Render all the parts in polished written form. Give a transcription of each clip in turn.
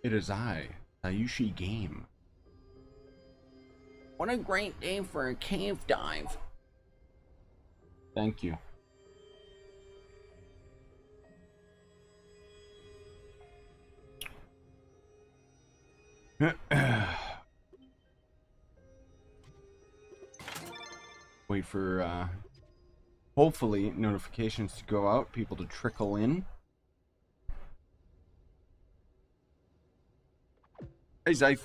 It is I, Scyushi Game. What a great day for a cave dive. Thank you. Wait for hopefully notifications to go out, people to trickle in. Hey Zyph.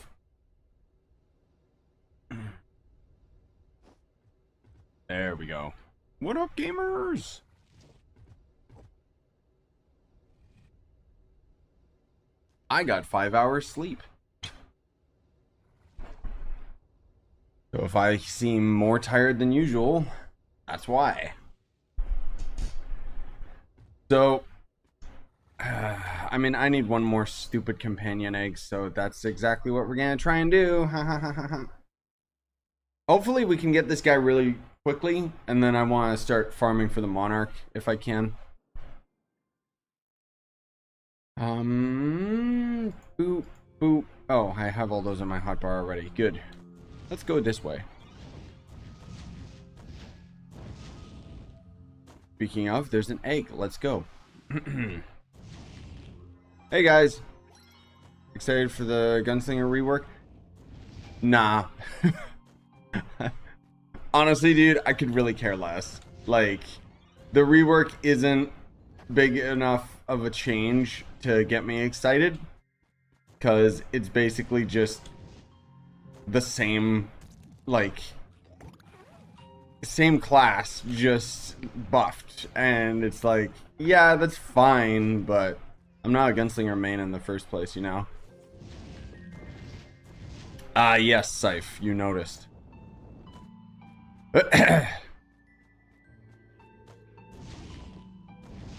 There we go. What up, gamers? I got 5 hours sleep. So if I seem more tired than usual, that's why. So, I mean, I need one more stupid companion egg, so that's exactly what we're gonna try and do. Hopefully we can get this guy really quickly, and then I want to start farming for the Monarch if I can. Boop, boop. Oh, I have all those in my hotbar already. Good. Let's go this way. Speaking of, there's an egg. Let's go. Hey guys. Excited for the Gunslinger rework? Nah. Honestly, dude, I could really care less. Like, the rework isn't big enough of a change to get me excited, because it's basically just the same, like, same class, just buffed, and it's like, yeah, that's fine, but I'm not a Gunslinger main in the first place, you know? Ah, yes, Scythe, you noticed.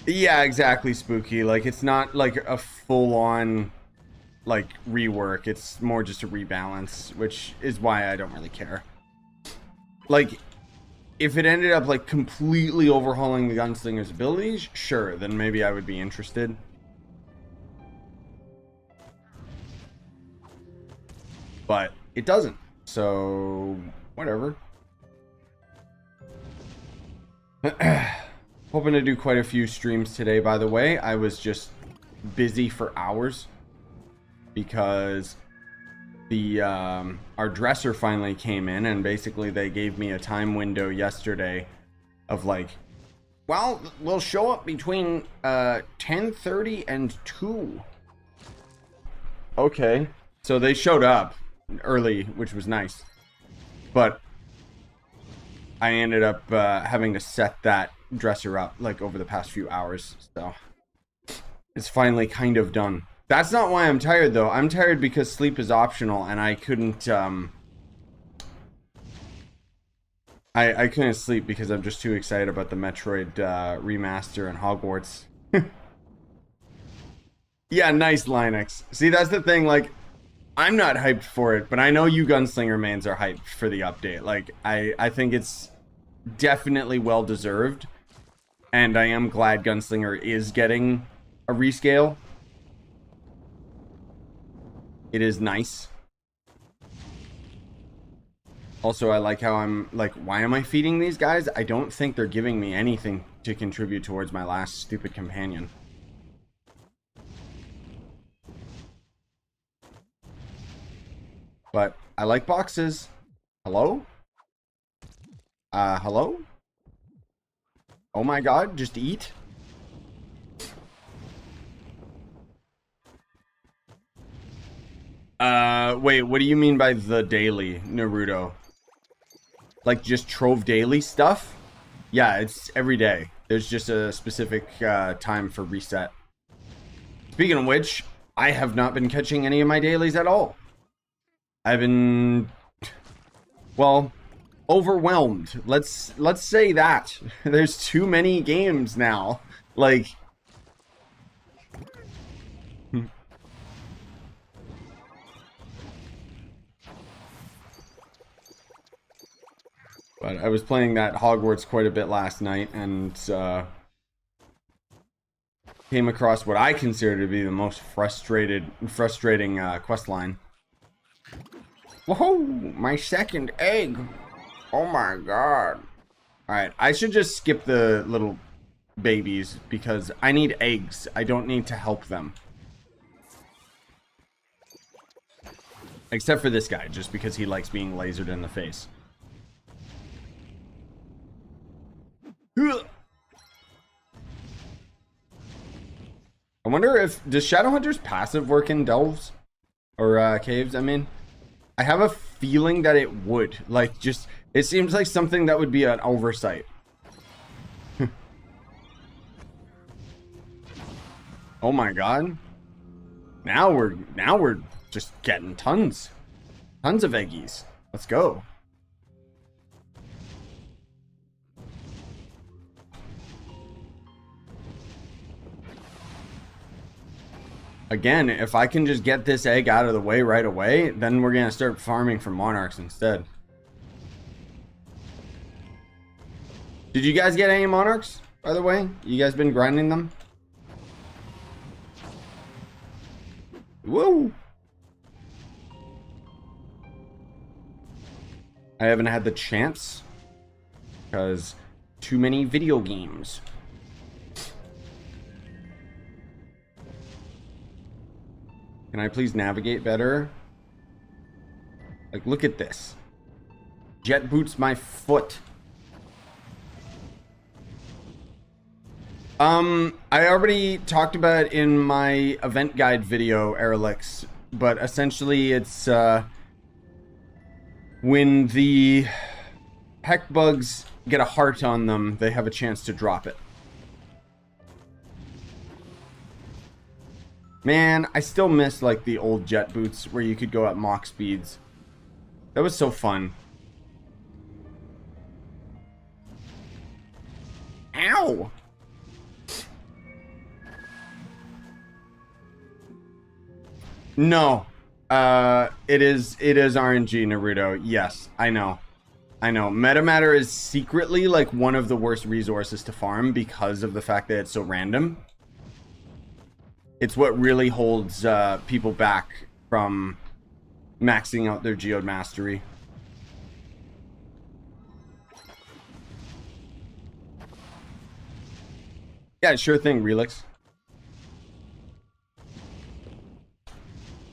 Yeah, exactly, Spooky. Like, it's not like a full-on like rework. It's more just a rebalance, which is why I don't really care. Like, if it ended up like completely overhauling the Gunslinger's abilities, sure, then maybe I would be interested. But it doesn't. So, whatever. Hoping to do quite a few streams today, by the way. I was just busy for hours because the our dresser finally came in, and basically they gave me a time window yesterday of like, well, we'll show up between 10:30 and 2. Okay. So they showed up early, which was nice. But I ended up having to set that dresser up like over the past few hours, so it's finally kind of done. That's not why I'm tired though. I'm tired because sleep is optional, and I couldn't I couldn't sleep because I'm just too excited about the Metroid remaster and Hogwarts. Yeah, nice, Linux. See, that's the thing, like, I'm not hyped for it, but I know you Gunslinger mains are hyped for the update. Like, I think it's definitely well deserved, and I am glad Gunslinger is getting a rescale. It is nice. Also, I like how I'm like, why am I feeding these guys? I don't think they're giving me anything to contribute towards my last stupid companion. But I like boxes. Hello? Hello? Oh my god, just eat? Wait, what do you mean by the daily, Naruto? Like, just Trove daily stuff? Yeah, it's every day. There's just a specific time for reset. Speaking of which, I have not been catching any of my dailies at all. I've been, well, overwhelmed. Let's say that. There's too many games now. Like, but I was playing that Hogwarts quite a bit last night, and came across what I consider to be the most frustrating quest line. Whoa, my second egg. Oh my god. Alright, I should just skip the little babies because I need eggs. I don't need to help them. Except for this guy, just because he likes being lasered in the face. I wonder if... Does Shadowhunter's passive work in delves? Or caves, I mean? I have a feeling that it would. Like, just... It seems like something that would be an oversight. Oh my god. Now we're just getting tons of eggies. Let's go. Again, if I can just get this egg out of the way right away, then we're gonna start farming for monarchs instead. Did you guys get any monarchs, by the way? You guys been grinding them? Whoa! I haven't had the chance because too many video games. Can I please navigate better? Like, look at this. Jet boots my foot. I already talked about it in my event guide video, Erelix, but essentially it's when the Heckbugs get a heart on them, they have a chance to drop it. Man, I still miss like the old jet boots where you could go at Mach speeds. That was so fun. Ow! No. It is RNG, Naruto. Yes, I know. I know. Metamatter is secretly like one of the worst resources to farm because of the fact that it's so random. It's what really holds people back from maxing out their Geode mastery. Yeah, sure thing, Relix.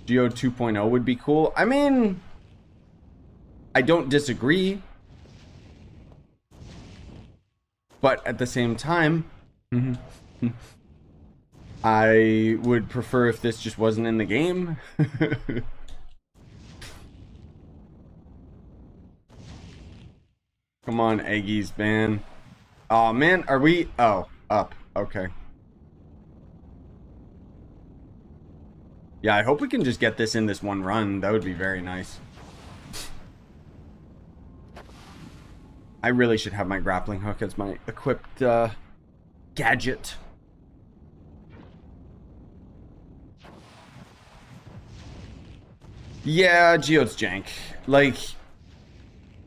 Geode 2.0 would be cool. I mean, I don't disagree. But at the same time, I would prefer if this just wasn't in the game. Come on, Eggies, man. Oh, man, are we... Oh, up. Okay. Yeah, I hope we can just get this in this one run. That would be very nice. I really should have my grappling hook as my equipped gadget. Yeah, Geode's jank. Like,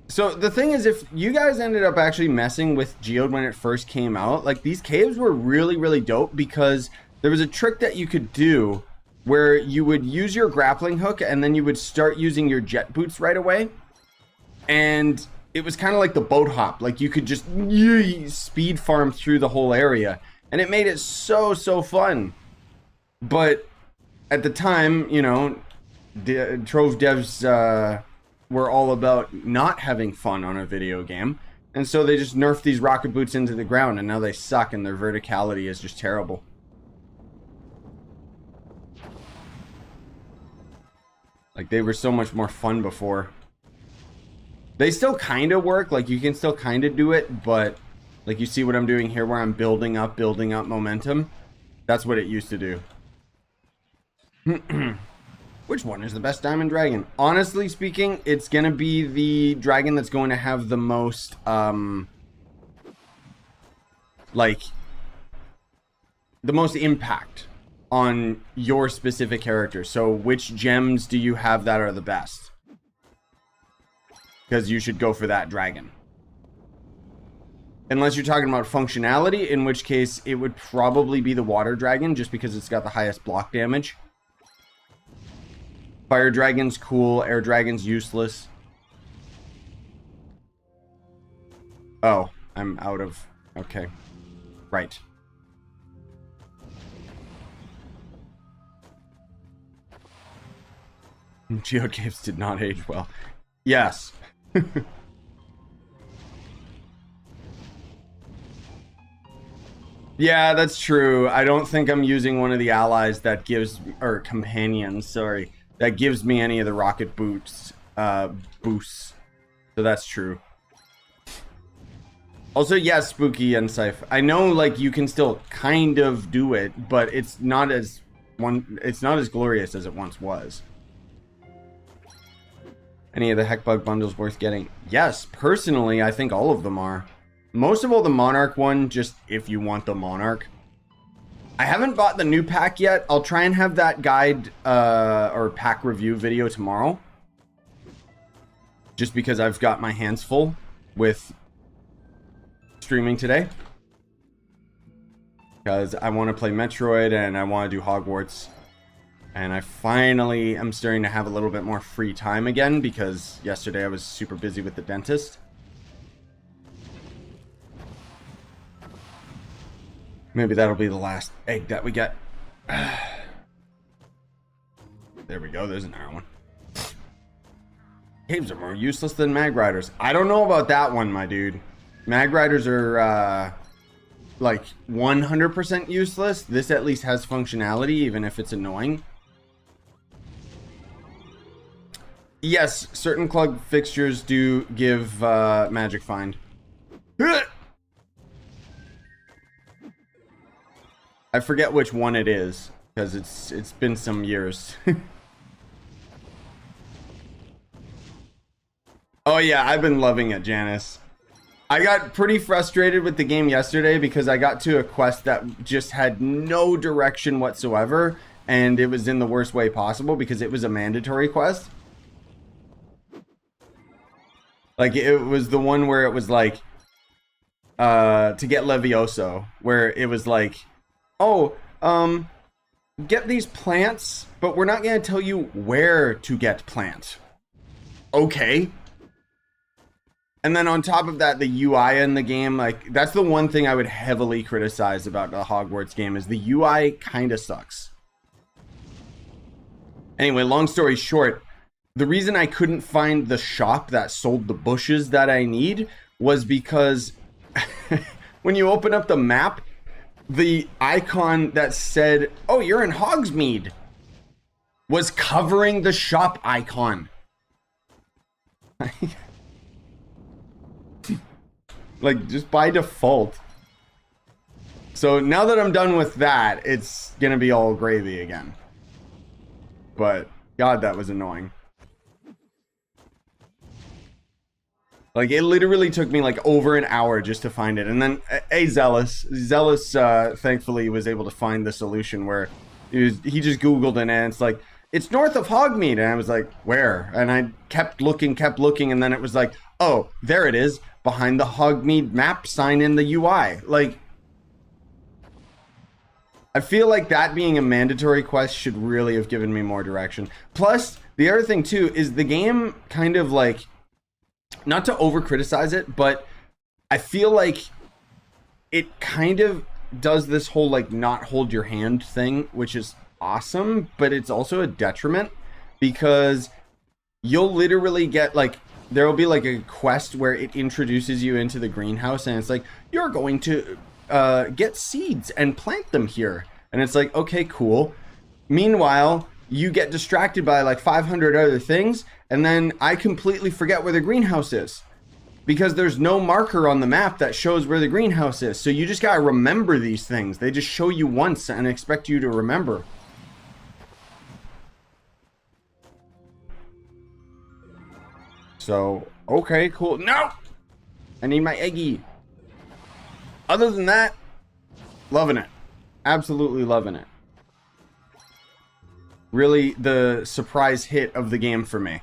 so the thing is, if you guys ended up actually messing with Geode when it first came out, like these caves were really, really dope because there was a trick that you could do where you would use your grappling hook and then you would start using your jet boots right away. And it was kind of like the boat hop. Like you could just speed farm through the whole area. And it made it so, so fun. But at the time, you know, Trove devs were all about not having fun on a video game. And so they just nerfed these rocket boots into the ground and now they suck and their verticality is just terrible. Like, they were so much more fun before. They still kind of work. Like, you can still kind of do it. But, like, you see what I'm doing here where I'm building up momentum? That's what it used to do. Which one is the best diamond dragon? Honestly speaking, it's going to be the dragon that's going to have the most, like, the most impact on your specific character. So which gems do you have that are the best? Because you should go for that dragon. Unless you're talking about functionality, in which case it would probably be the water dragon, just because it's got the highest block damage. Fire dragon's cool, air dragon's useless. Oh, I'm out of... Okay. Right. Geode caves did not age well. Yes. Yeah, that's true. I don't think I'm using one of the allies that gives... Or companions, sorry. That gives me any of the rocket boosts. Boosts. So that's true. Also, yes, Spooky and Scythe. I know, like, you can still kind of do it, but it's not as glorious as it once was. Any of the Heckbug bundles worth getting? Yes, personally, I think all of them are. Most of all, the Monarch one, just if you want the Monarch. I haven't bought the new pack yet. I'll try and have that guide or pack review video tomorrow. Just because I've got my hands full with streaming today. Because I want to play Metroid and I want to do Hogwarts. And I finally am starting to have a little bit more free time again because yesterday I was super busy with the dentist. Maybe that'll be the last egg that we get. There we go. There's another one. Caves are more useless than Mag Riders. I don't know about that one, my dude. Mag Riders are like 100% useless. This at least has functionality, even if it's annoying. Yes, certain club fixtures do give magic find. I forget which one it is because it's been some years. Oh yeah, I've been loving it, Janice. I got pretty frustrated with the game yesterday because I got to a quest that just had no direction whatsoever, and it was in the worst way possible because it was a mandatory quest. Like, it was the one where it was like to get Levioso, where it was like, oh, get these plants, but we're not going to tell you where to get plant. Okay. And then on top of that, the UI in the game, like, that's the one thing I would heavily criticize about the Hogwarts game is the UI kind of sucks. Anyway, long story short, the reason I couldn't find the shop that sold the bushes that I need was because when you open up the map, the icon that said, oh, you're in Hogsmeade, was covering the shop icon. Like, just by default. So now that I'm done with that, it's gonna be all gravy again. But God, that was annoying. Like, it literally took me like over an hour just to find it. And then Zealous thankfully was able to find the solution where he just Googled it and it's like, it's north of Hogmeade. And I was like, where? And I kept looking. And then it was like, oh, there it is, behind the Hogmeade map sign in the UI. Like, I feel like that being a mandatory quest should really have given me more direction. Plus, the other thing too is the game kind of like, not to over criticize it, but I feel like it kind of does this whole like not hold your hand thing, which is awesome, but it's also a detriment because you'll literally get like, there will be like a quest where it introduces you into the greenhouse and it's like, you're going to get seeds and plant them here. And it's like, okay, cool. Meanwhile, you get distracted by like 500 other things, and then I completely forget where the greenhouse is because there's no marker on the map that shows where the greenhouse is. So you just gotta remember these things. They just show you once and expect you to remember. So, okay, cool. No! I need my eggie. Other than that, loving it. Absolutely loving it. Really the surprise hit of the game for me.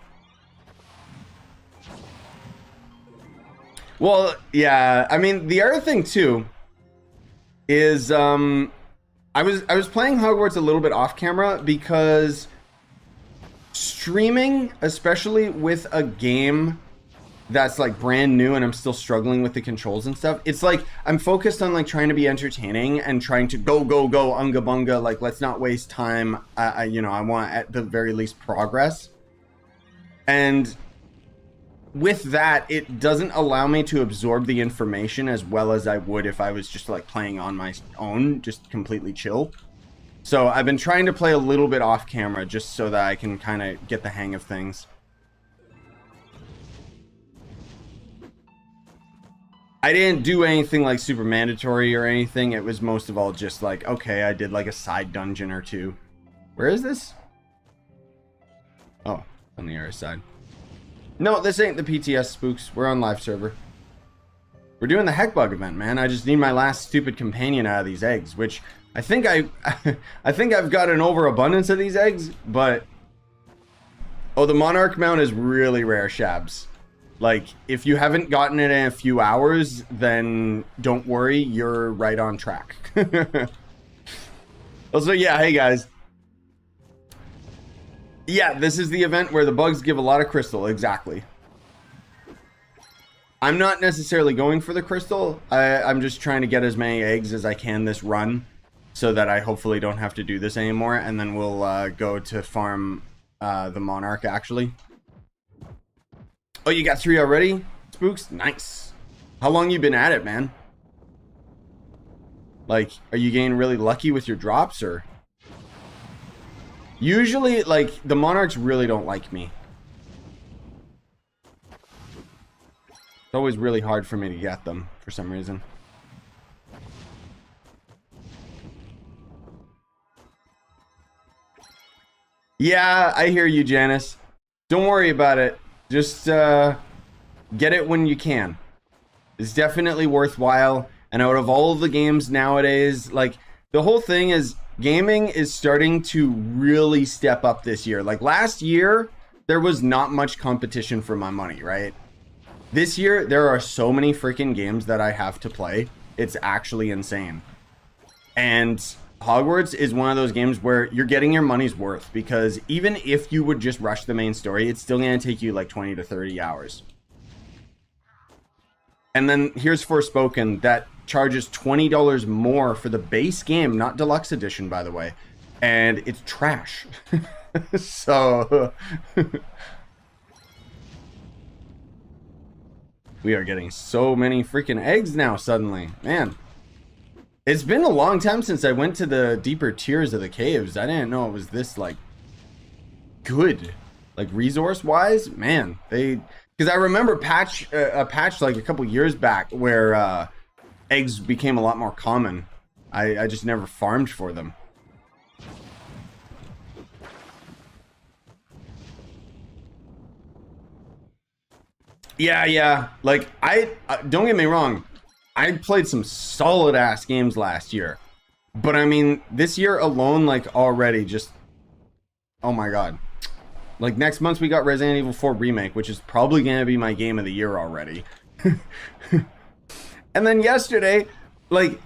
Well, yeah. I mean, the other thing too is I was playing Hogwarts a little bit off camera because streaming, especially with a game that's like brand new and I'm still struggling with the controls and stuff, it's like I'm focused on like trying to be entertaining and trying to go unga bunga, like let's not waste time. I want at the very least progress, and with that it doesn't allow me to absorb the information as well as I would if I was just like playing on my own, just completely chill. So I've been trying to play a little bit off camera just so that I can kind of get the hang of things. I didn't do anything like super mandatory or anything. It was most of all just like, okay, I did like a side dungeon or two. Where is this? Oh, on the other side. No, this ain't the PTS spooks. We're on live server. We're doing the Heckbug event, man. I just need my last stupid companion out of these eggs, which I think I think I've got an overabundance of these eggs, but oh, the Monarch mount is really rare, Shabs. Like, if you haven't gotten it in a few hours, then don't worry, you're right on track. Also, yeah, hey guys. Yeah, this is the event where the bugs give a lot of crystal, exactly. I'm not necessarily going for the crystal. I'm just trying to get as many eggs as I can this run, so that I hopefully don't have to do this anymore, and then we'll go to farm the Monarch, actually. Oh, you got 3 already? Spooks? Nice. How long you been at it, man? Like, are you getting really lucky with your drops, or? Usually, like, the Monarchs really don't like me. It's always really hard for me to get them, for some reason. Yeah, I hear you, Janice. Don't worry about it. Just get it when you can. It's definitely worthwhile. And out of all of the games nowadays, like, the whole thing is gaming is starting to really step up this year. Like last year, there was not much competition for my money, right? This year, there are so many freaking games that I have to play. It's actually insane. And Hogwarts is one of those games where you're getting your money's worth, because even if you would just rush the main story, it's still going to take you like 20 to 30 hours. And then here's Forspoken that charges $20 more for the base game, not deluxe edition, by the way. And it's trash. So we are getting so many freaking eggs now suddenly, man. It's been a long time since I went to the deeper tiers of the caves. I didn't know it was this, like, good. Like, resource-wise, man. Because I remember a patch like a couple years back where eggs became a lot more common. I just never farmed for them. Yeah. Like, don't get me wrong. I played some solid ass games last year, but I mean this year alone, like already just, oh my god. Like next month we got Resident Evil 4 Remake, which is probably gonna be my game of the year already. And then yesterday, like,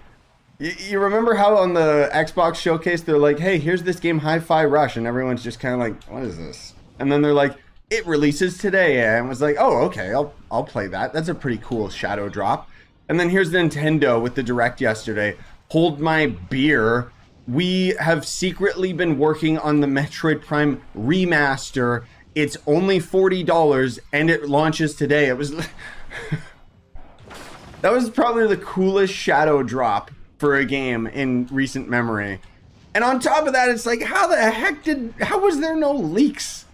you remember how on the Xbox showcase they're like, hey, here's this game Hi-Fi Rush, and everyone's just kind of like, what is this? And then they're like, it releases today, and I was like, oh, okay, I'll play that. That's a pretty cool shadow drop. And then here's Nintendo with the Direct yesterday. Hold my beer. We have secretly been working on the Metroid Prime remaster. It's only $40 and it launches today. It was that was probably the coolest shadow drop for a game in recent memory. And on top of that, it's like, how was there no leaks?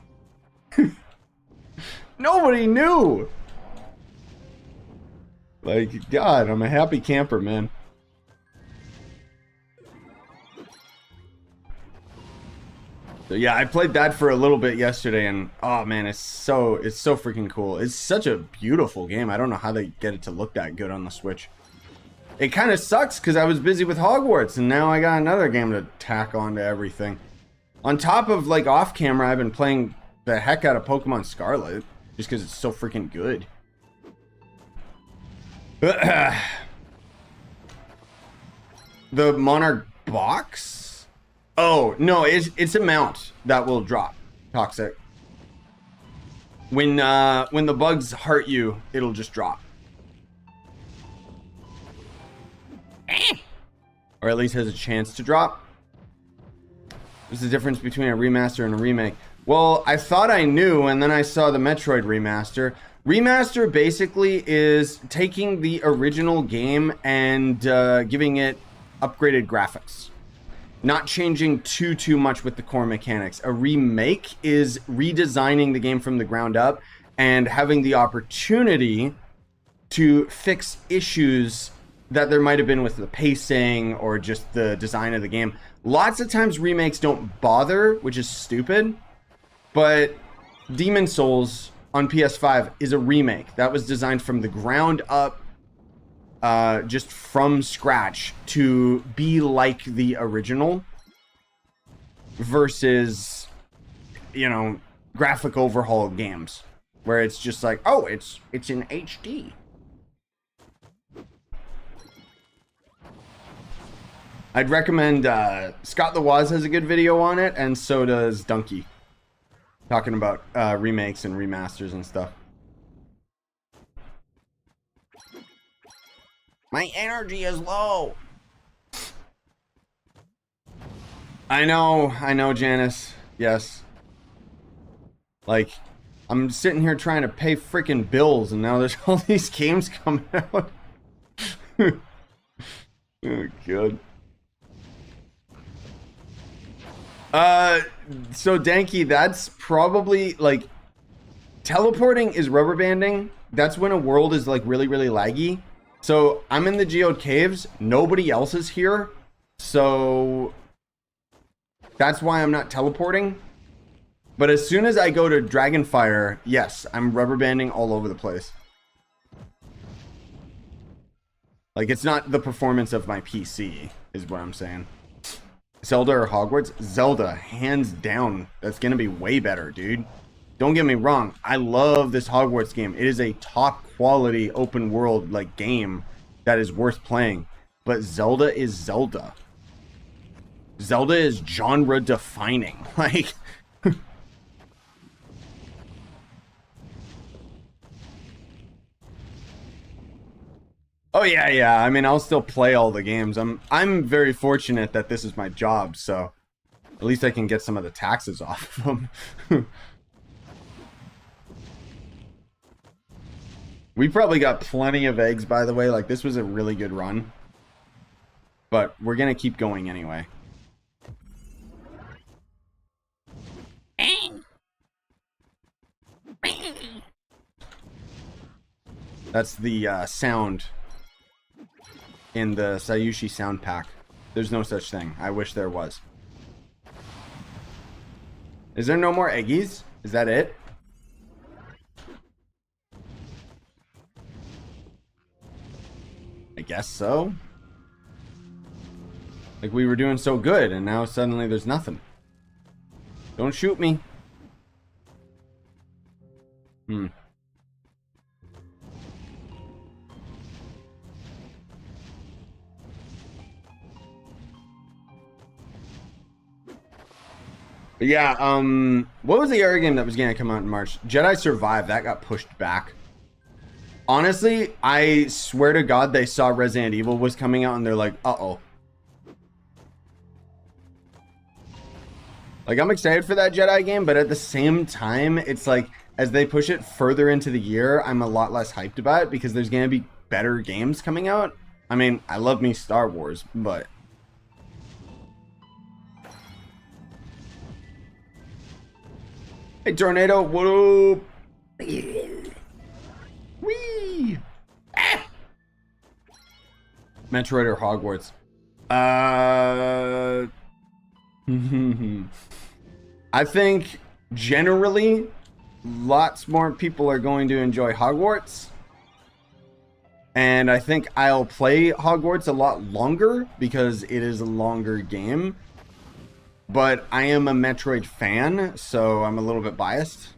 Nobody knew. Like, God, I'm a happy camper, man. So yeah, I played that for a little bit yesterday, and oh man, it's so freaking cool. It's such a beautiful game. I don't know how they get it to look that good on the Switch. It kind of sucks because I was busy with Hogwarts, and now I got another game to tack on to everything. On top of, like, off camera, I've been playing the heck out of Pokemon Scarlet just because it's so freaking good. The Monarch box? Oh, no, it's a mount that will drop toxic. When the bugs heart you, it'll just drop. Or at least has a chance to drop. There's the difference between a remaster and a remake. Well, I thought I knew, and then I saw the Metroid remaster. Remaster basically is taking the original game and giving it upgraded graphics. Not changing too much with the core mechanics. A remake is redesigning the game from the ground up and having the opportunity to fix issues that there might have been with the pacing or just the design of the game. Lots of times remakes don't bother, which is stupid, but Demon Souls on PS5 is a remake that was designed from the ground up, just from scratch to be like the original versus, you know, graphic overhaul games where it's just like, oh, it's in HD. I'd recommend Scott the Waz has a good video on it, and so does Donkey, talking about remakes and remasters and stuff. My energy is low. I know, Janice. Yes. Like, I'm sitting here trying to pay freaking bills, and now there's all these games coming out. Oh, God. So Danky, that's probably like teleporting is rubber banding. That's when a world is like really laggy. So I'm in the Geode caves, nobody else is here, so that's why I'm not teleporting. But as soon as I go to Dragonfire, yes, I'm rubber banding all over the place. Like, it's not the performance of my PC is what I'm saying. Zelda or Hogwarts? Zelda, hands down. That's gonna be way better, dude. Don't get me wrong. I love this Hogwarts game. It is a top quality open world like game that is worth playing. But Zelda is Zelda. Zelda is genre defining. Like, oh yeah. I mean, I'll still play all the games. I'm very fortunate that this is my job, so at least I can get some of the taxes off of them. We probably got plenty of eggs, by the way. Like, this was a really good run, but we're gonna keep going anyway. That's the sound in the Scyushi sound pack. There's no such thing. I wish there was. Is there no more eggies? Is that it? I guess so. Like, we were doing so good, and now suddenly there's nothing. Don't shoot me. But yeah, what was the other game that was gonna come out in March? Jedi Survive, that got pushed back. Honestly, I swear to God they saw Resident Evil was coming out and they're like, uh-oh. Like, I'm excited for that Jedi game, but at the same time, it's like, as they push it further into the year, I'm a lot less hyped about it because there's gonna be better games coming out. I mean, I love me Star Wars, but... Hey, Tornado, what up? Whee! Ah! Metroid or Hogwarts? I think generally lots more people are going to enjoy Hogwarts. And I think I'll play Hogwarts a lot longer because it is a longer game. But I am a Metroid fan, so I'm a little bit biased.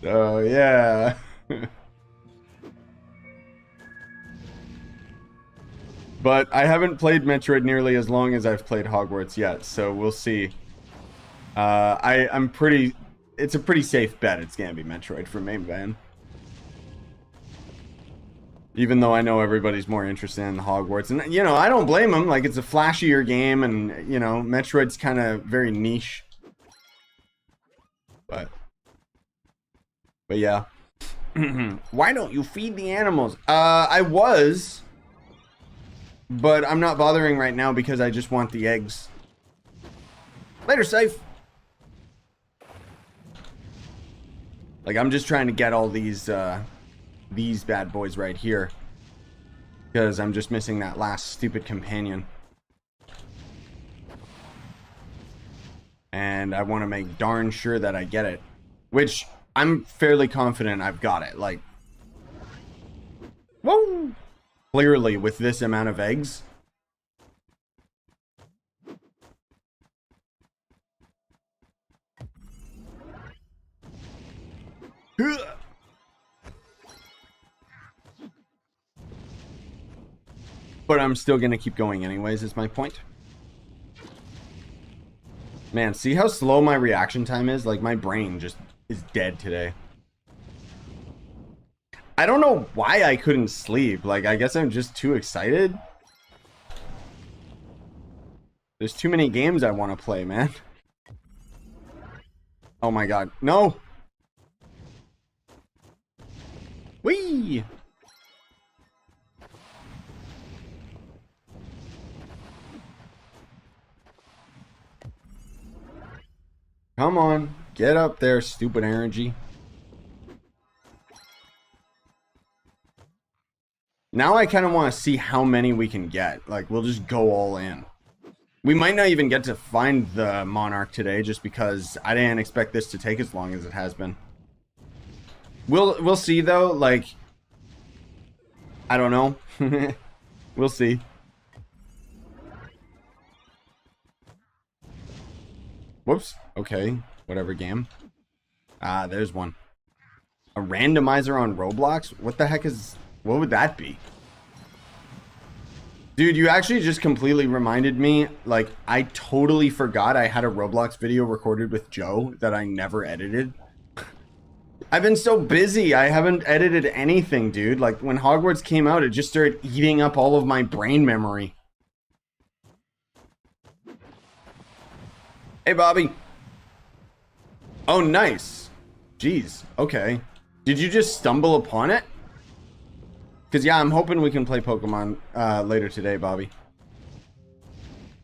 So, yeah. But I haven't played Metroid nearly as long as I've played Hogwarts yet, so we'll see. I'm pretty... It's a pretty safe bet it's gonna be Metroid for main ban. Even though I know everybody's more interested in Hogwarts. And, you know, I don't blame them. Like, it's a flashier game, and, you know, Metroid's kind of very niche. But yeah. Why don't you feed the animals? I was... But I'm not bothering right now because I just want the eggs. Later, safe. Like, I'm just trying to get all these bad boys right here. Because I'm just missing that last stupid companion. And I want to make darn sure that I get it. Which, I'm fairly confident I've got it. Like, whoa! Clearly, with this amount of eggs. But I'm still gonna keep going anyways, is my point. Man, see how slow my reaction time is? Like, my brain just is dead today. I don't know why I couldn't sleep. Like, I guess I'm just too excited. There's too many games I want to play, man. Oh my god. No! Whee! Come on. Get up there, stupid energy. Now I kind of want to see how many we can get. Like, we'll just go all in. We might not even get to find the Monarch today, just because I didn't expect this to take as long as it has been. We'll see, though. Like, I don't know. We'll see. Whoops. Okay. Whatever game. Ah, there's one. A randomizer on Roblox? What the heck is... What would that be? Dude, you actually just completely reminded me. Like, I totally forgot I had a Roblox video recorded with Joe that I never edited. I've been so busy. I haven't edited anything, dude. Like, when Hogwarts came out, it just started eating up all of my brain memory. Hey, Bobby. Oh, nice. Jeez. Okay. Did you just stumble upon it? Because, yeah, I'm hoping we can play Pokemon later today, Bobby.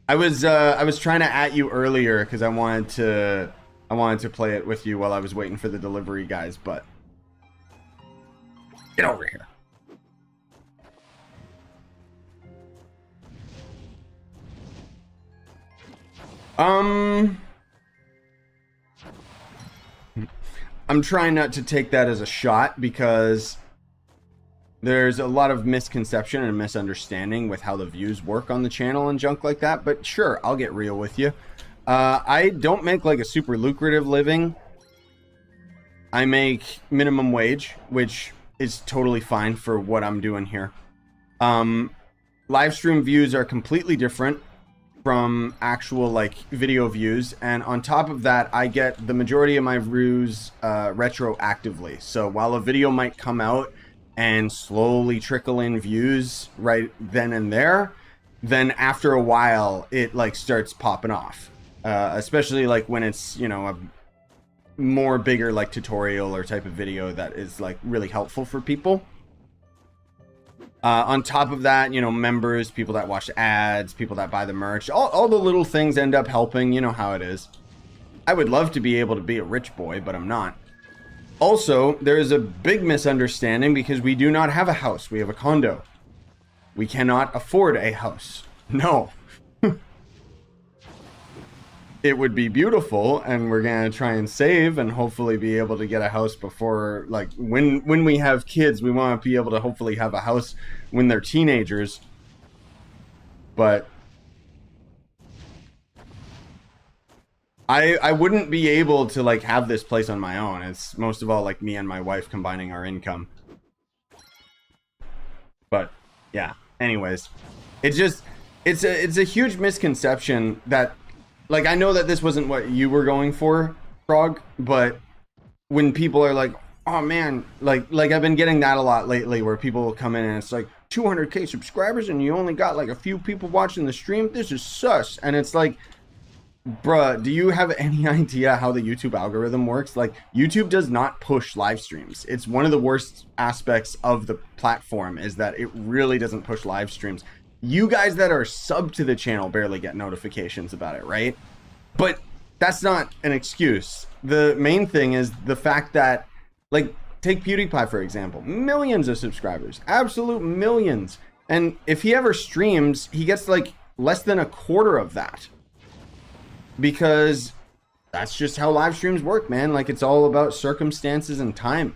I was trying to at you earlier because I wanted to play it with you while I was waiting for the delivery guys, but get over here. I'm trying not to take that as a shot because there's a lot of misconception and misunderstanding with how the views work on the channel and junk like that, but sure, I'll get real with you. I don't make like a super lucrative living. I make minimum wage, which is totally fine for what I'm doing here. Live stream views are completely different from actual like video views, and on top of that, I get the majority of my views retroactively. So while a video might come out and slowly trickle in views right then and there, then after a while it like starts popping off, especially like when it's, you know, a more bigger like tutorial or type of video that is like really helpful for people. On top of that, you know, members, people that watch ads, people that buy the merch, all the little things end up helping. You know how it is. I would love to be able to be a rich boy, but I'm not. Also, there is a big misunderstanding because we do not have a house. We have a condo. We cannot afford a house. No. It would be beautiful, and we're gonna try and save and hopefully be able to get a house before, like, when we have kids. We want to be able to hopefully have a house when they're teenagers. But I wouldn't be able to like have this place on my own. It's most of all like me and my wife combining our income. But yeah, anyways, It's just, it's a huge misconception that, like, I know that this wasn't what you were going for, Frog, but when people are like, oh man, like I've been getting that a lot lately, where people will come in and it's like 200k subscribers and you only got like a few people watching the stream. This is sus. And it's like, bruh, do you have any idea how the YouTube algorithm works? Like, YouTube does not push live streams. It's one of the worst aspects of the platform, is that it really doesn't push live streams. You guys that are subbed to the channel barely get notifications about it, right? But that's not an excuse. The main thing is the fact that, like, take PewDiePie, for example. Millions of subscribers. Absolute millions. And if he ever streams, he gets, like, less than a quarter of that. Because that's just how live streams work, man. Like, it's all about circumstances and time.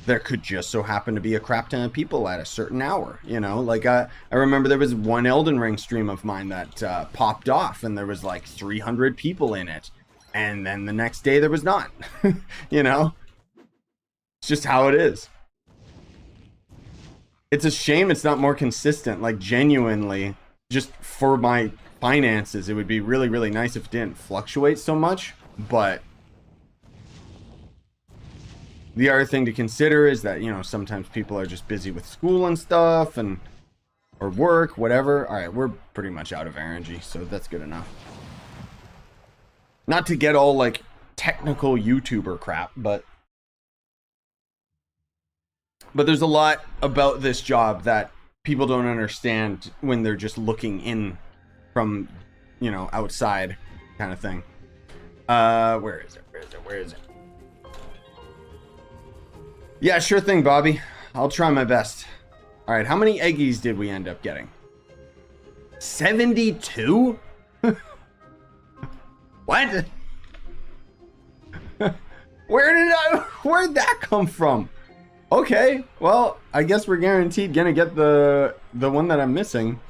There could just so happen to be a crap ton of people at a certain hour, you know? Like, I remember there was one Elden Ring stream of mine that popped off, and there was, like, 300 people in it. And then the next day there was not, you know? It's just how it is. It's a shame it's not more consistent. Like, genuinely, just for my finances, it would be really, really nice if it didn't fluctuate so much. But the other thing to consider is that, you know, sometimes people are just busy with school and stuff, and or work, whatever. All right, we're pretty much out of RNG, so that's good enough. Not to get all, like, technical YouTuber crap, but there's a lot about this job that people don't understand when they're just looking in from, you know, outside kind of thing. Where is it? Yeah, sure thing, Bobby. I'll try my best. All right, how many eggies did we end up getting? 72? What? Where'd that come from? Okay, well, I guess we're guaranteed gonna get the one that I'm missing.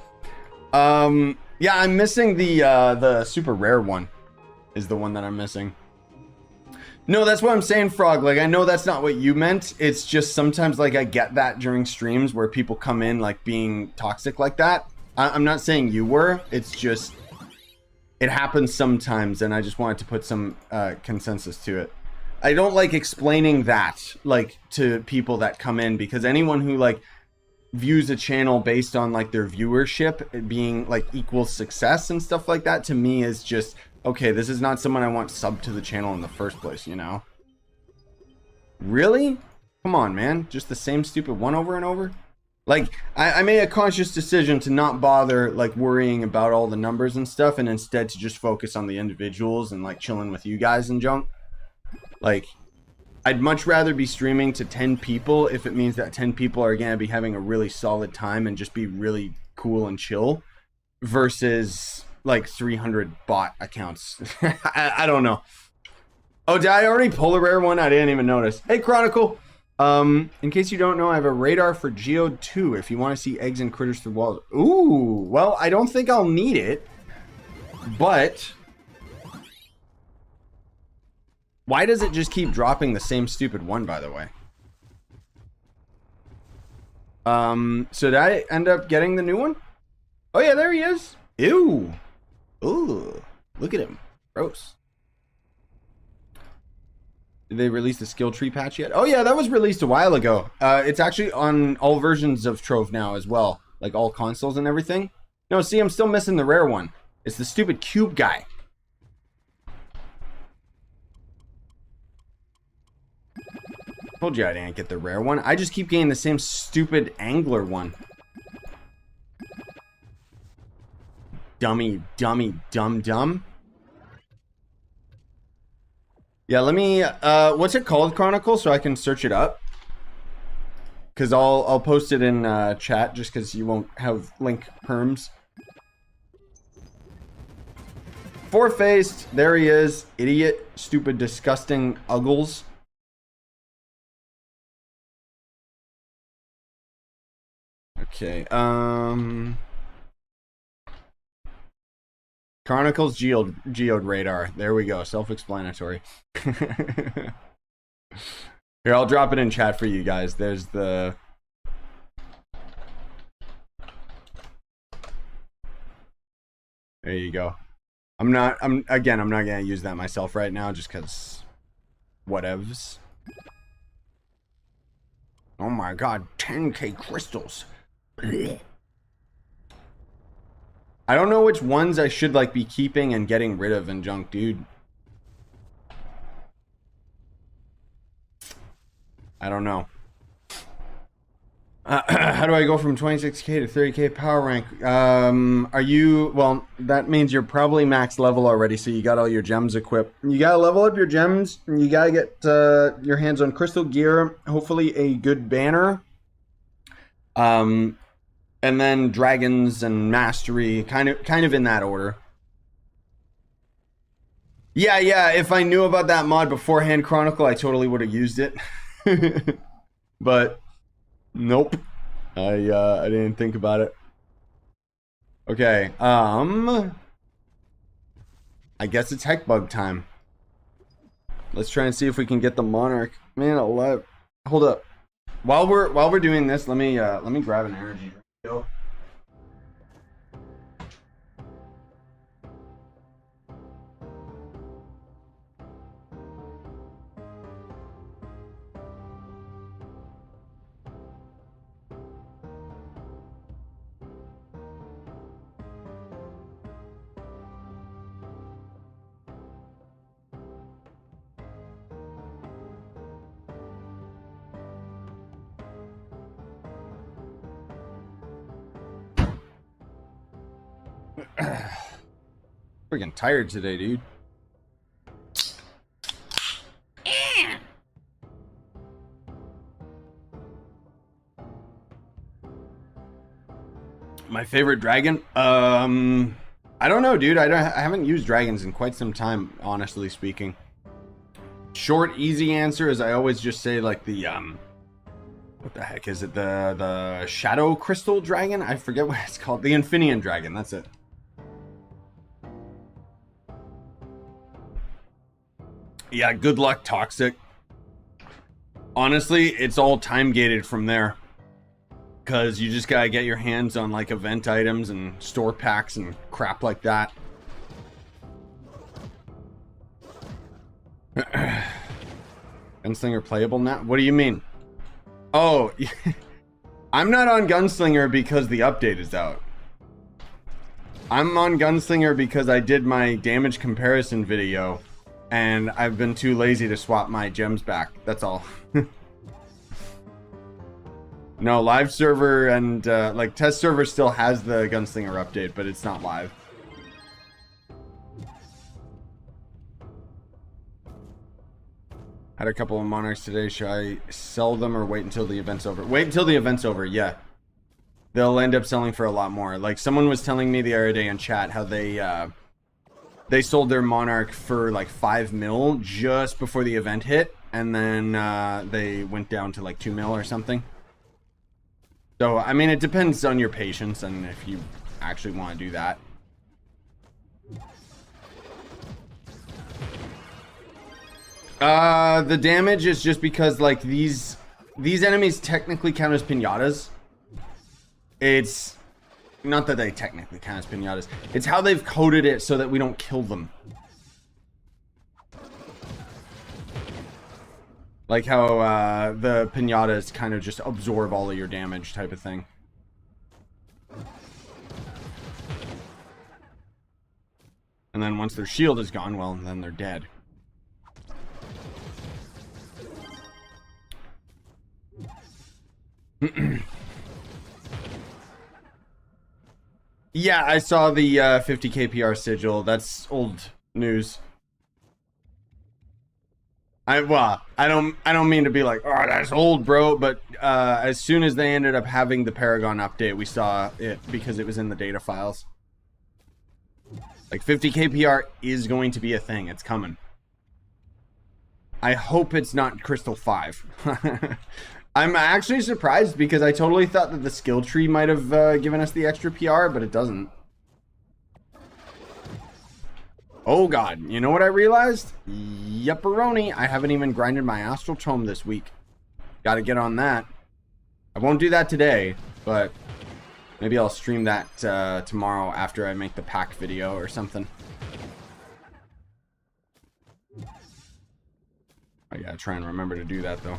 Yeah, I'm missing the super rare one, is the one that I'm missing. No, that's what I'm saying, Frog. Like, I know that's not what you meant. It's just sometimes, like, I get that during streams where people come in, like, being toxic like that. I'm not saying you were. It's just, it happens sometimes, and I just wanted to put some consensus to it. I don't like explaining that, like, to people that come in, because anyone who, like, views a channel based on, like, their viewership being, like, equals success and stuff like that, to me is just, okay, this is not someone I want subbed to the channel in the first place, you know? Really? Come on, man. Just the same stupid one over and over? Like, I made a conscious decision to not bother, like, worrying about all the numbers and stuff, and instead to just focus on the individuals and, like, chilling with you guys and junk. Like, I'd much rather be streaming to 10 people if it means that 10 people are going to be having a really solid time and just be really cool and chill, versus, like, 300 bot accounts. I don't know. Oh, did I already pull a rare one? I didn't even notice. Hey, Chronicle. In case you don't know, I have a radar for Geode 2 if you want to see eggs and critters through walls. Ooh, well, I don't think I'll need it, but why does it just keep dropping the same stupid one, by the way? So did I end up getting the new one? Oh yeah, there he is. Ew. Ooh, look at him. Gross. Did they release the skill tree patch yet? Oh yeah, that was released a while ago. It's actually on all versions of Trove now as well, like all consoles and everything. No, see, I'm still missing the rare one. It's the stupid cube guy. Told you I didn't get the rare one. I just keep getting the same stupid angler one. Dummy, dumb. Yeah, let me, what's it called, Chronicle, so I can search it up? Because I'll post it in chat, just because you won't have link perms. Four-faced, there he is. Idiot, stupid, disgusting uggles. Okay, Chronicles Geode radar. There we go. Self-explanatory. Here, I'll drop it in chat for you guys. There's the... There you go. I'm not gonna use that myself right now just because whatevs. Oh my god, 10k crystals. I don't know which ones I should like be keeping and getting rid of in junk, dude. I don't know. How do I go from 26k to 30k power rank? Are you, well, that means you're probably max level already, so you got all your gems equipped. You gotta level up your gems, you gotta get your hands on crystal gear, hopefully a good banner. And then dragons and mastery, kind of in that order. Yeah, if I knew about that mod beforehand, Chronicle, I totally would have used it. But nope. I didn't think about it. Okay, I guess it's Heckbug time. Let's try and see if we can get the Monarch. Man alive. Hold up. While we're doing this, let me grab an energy drink. Freaking tired today, dude. My favorite dragon? I don't know, dude. I haven't used dragons in quite some time, honestly speaking. Short, easy answer is I always just say like the what the heck is it? The shadow crystal dragon? I forget what it's called. The Infinian dragon. That's it. Yeah, good luck, Toxic. Honestly, it's all time gated from there. Because you just gotta get your hands on like event items and store packs and crap like that. Gunslinger playable now? What do you mean? Oh, I'm not on Gunslinger because the update is out. I'm on Gunslinger because I did my damage comparison video and I've been too lazy to swap my gems back. That's all. No, live server and like test server still has the Gunslinger update, but it's not live. Had a couple of Monarchs today. Should I sell them or wait until the event's over? Wait until the event's over, yeah. They'll end up selling for a lot more. Like someone was telling me the other day in chat how they sold their Monarch for like 5 mil just before the event hit, and then they went down to like 2 mil or something. So, I mean, it depends on your patience and if you actually want to do that. The damage is just because, like, these enemies technically count as pinatas. It's not that they technically count as pinatas. It's how they've coded it so that we don't kill them. Like how the pinatas kind of just absorb all of your damage type of thing. And then once their shield is gone, well, then they're dead. Yeah, I saw the 50k PR sigil. That's old news. I don't mean to be like, oh, that's old, bro, but as soon as they ended up having the Paragon update, we saw it because it was in the data files. Like 50k PR is going to be a thing. It's coming. I hope it's not Crystal 5. I'm actually surprised because I totally thought that the skill tree might have given us the extra PR, but it doesn't. Oh god, you know what I realized? Yepperoni, I haven't even grinded my Astral Tome this week. Gotta get on that. I won't do that today, but Maybe I'll stream that tomorrow after I make the pack video or something. I gotta try and remember to do that though.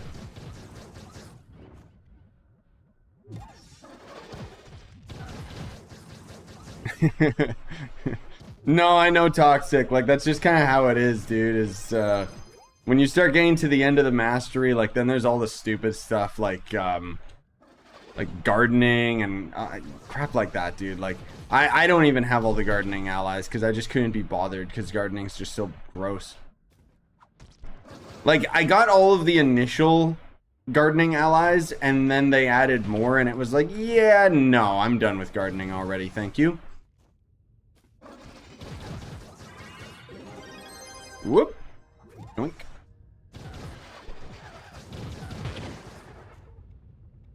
No, I know, Toxic. Like, that's just kind of how it is, dude. Is when you start getting to the end of the mastery, like, then there's all the stupid stuff, like gardening and crap like that, dude. Like, I don't even have all the gardening allies because I just couldn't be bothered because gardening's just so gross. Like, I got all of the initial gardening allies and then they added more and it was like, yeah, no, I'm done with gardening already, thank you. Whoop. Yoink.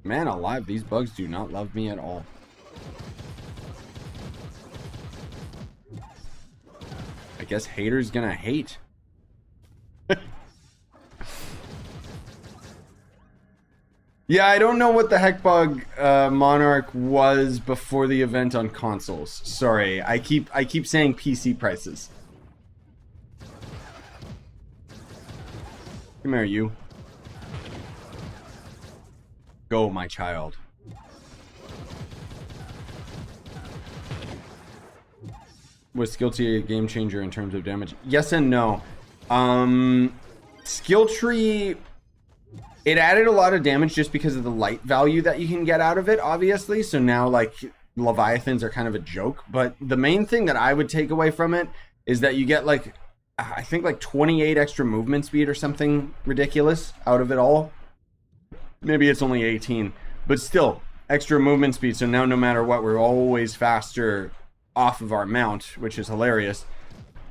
Man alive, these bugs do not love me at all. I guess haters gonna hate. Yeah, I don't know what the Heckbug Monarch was before the event on consoles. Sorry, I keep saying PC prices. Come here, you. Go, my child. Was skill tree a game changer in terms of damage? Yes and no. Skill tree, it added a lot of damage just because of the light value that you can get out of it, obviously. So now, like, Leviathans are kind of a joke. But the main thing that I would take away from it is that you get, like, I think like 28 extra movement speed or something ridiculous out of it all. Maybe it's only 18, but still extra movement speed. So now no matter what, we're always faster off of our mount, which is hilarious.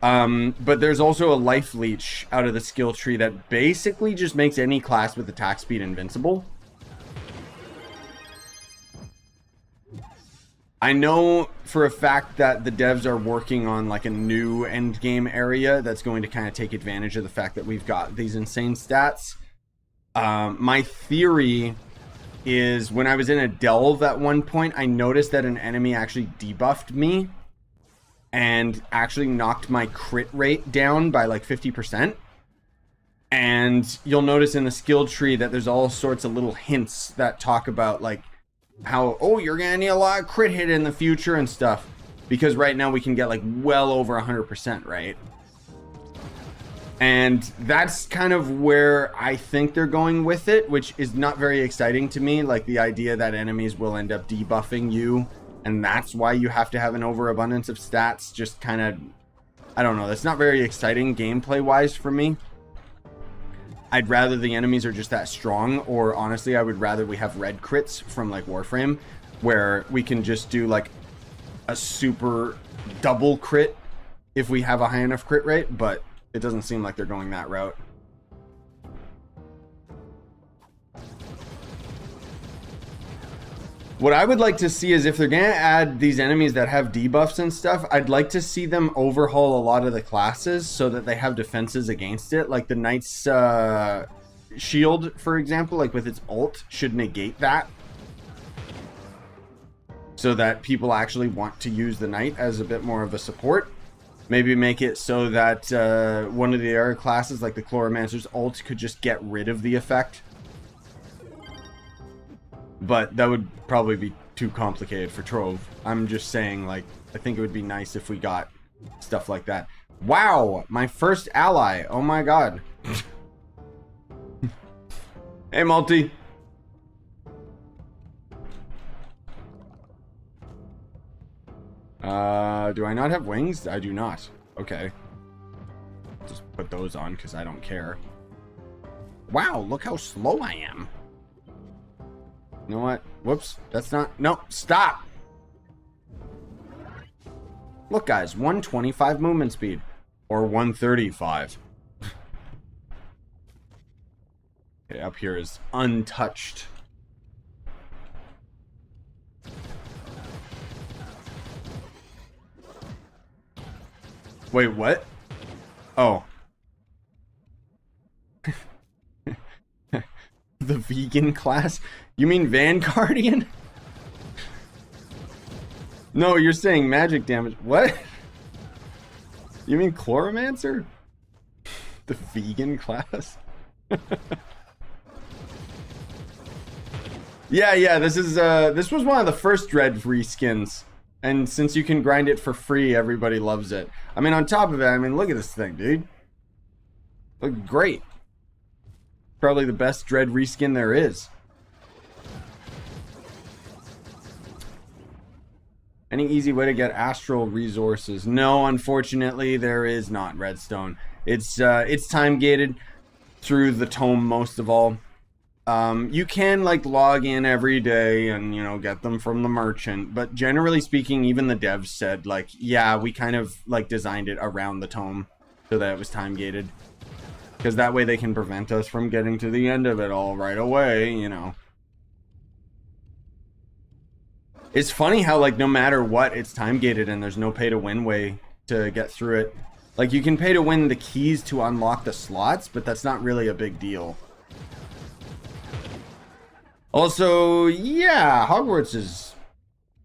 But there's also a life leech out of the skill tree that basically just makes any class with attack speed invincible. I know for a fact that the devs are working on like a new end game area that's going to kind of take advantage of the fact that we've got these insane stats. My theory is when I was in a delve at one point, I noticed that an enemy actually debuffed me and actually knocked my crit rate down by like 50%. And you'll notice in the skill tree that there's all sorts of little hints that talk about like how, oh, you're gonna need a lot of crit hit in the future and stuff, because right now we can get like well over 100%, right? And that's kind of where I think they're going with it, which is not very exciting to me. Like the idea that enemies will end up debuffing you and that's why you have to have an overabundance of stats, just kind of, I don't know, that's not very exciting gameplay wise for me. I'd rather the enemies are just that strong, or honestly, I would rather we have red crits from like Warframe, where we can just do like a super double crit if we have a high enough crit rate, but it doesn't seem like they're going that route. What I would like to see is if they're gonna add these enemies that have debuffs and stuff, I'd like to see them overhaul a lot of the classes so that they have defenses against it. Like the Knight's shield, for example, like with its ult, should negate that. So that people actually want to use the Knight as a bit more of a support. Maybe make it so that one of the other classes, like the Chloromancer's ult, could just get rid of the effect. But that would probably be too complicated for Trove. I'm just saying, like, I think it would be nice if we got stuff like that. Wow, my first ally. Oh my god. Hey, Multi. Do I not have wings? I do not. Okay. Just put those on because I don't care. Wow, look how slow I am. You know what? Whoops. That's not... No, stop! Look, guys. 125 movement speed. Or 135. Okay, up here is untouched. Wait, what? Oh. The vegan class? You mean Vanguardian? No, you're saying magic damage. What? You mean Chloromancer? The vegan class? Yeah, this was one of the first Dread reskins. And since you can grind it for free, everybody loves it. I mean, on top of it, I mean, look at this thing, dude. Look great. Probably the best Dread reskin there is. Any easy way to get astral resources? No, unfortunately, there is not, Redstone. It's time gated through the tome most of all. You can like log in every day and, you know, get them from the merchant, but generally speaking, even the devs said like, yeah, we kind of like designed it around the tome so that it was time gated, because that way they can prevent us from getting to the end of it all right away, you know. It's funny how like no matter what, it's time gated and there's no pay to win way to get through it. Like you can pay to win the keys to unlock the slots, but that's not really a big deal. Also, yeah, Hogwarts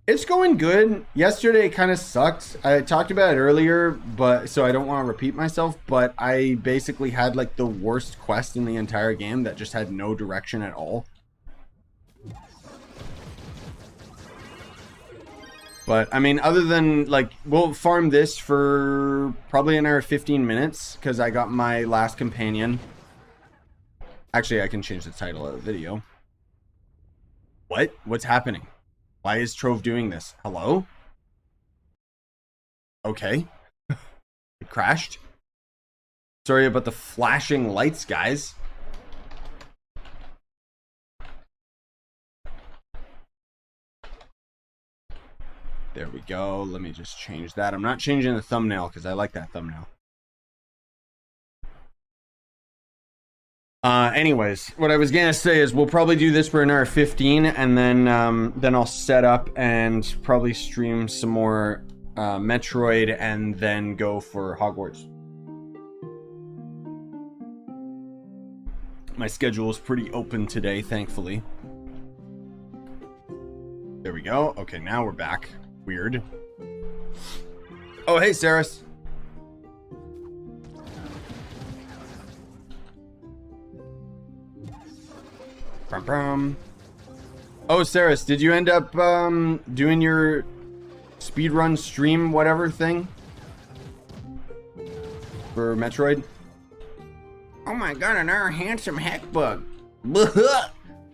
it's going good. Yesterday kind of sucked. I talked about it earlier, but so I don't want to repeat myself, but I basically had like the worst quest in the entire game that just had no direction at all. But I mean, other than like, we'll farm this for probably another 15 minutes because I got my last companion. Actually, I can change the title of the video. What? What's happening? Why is Trove doing this? Hello? Okay. It crashed. Sorry about the flashing lights, guys. There we go. Let me just change that. I'm not changing the thumbnail because I like that thumbnail. Anyways, what I was gonna say is we'll probably do this for another 15, and then I'll set up and probably stream some more Metroid, and then go for Hogwarts. My schedule is pretty open today, thankfully. There we go. Okay, now we're back. Weird. Oh, hey, Saris. Oh, Saris, did you end up doing your speedrun stream whatever thing for Metroid? Oh my god, another handsome Heckbug.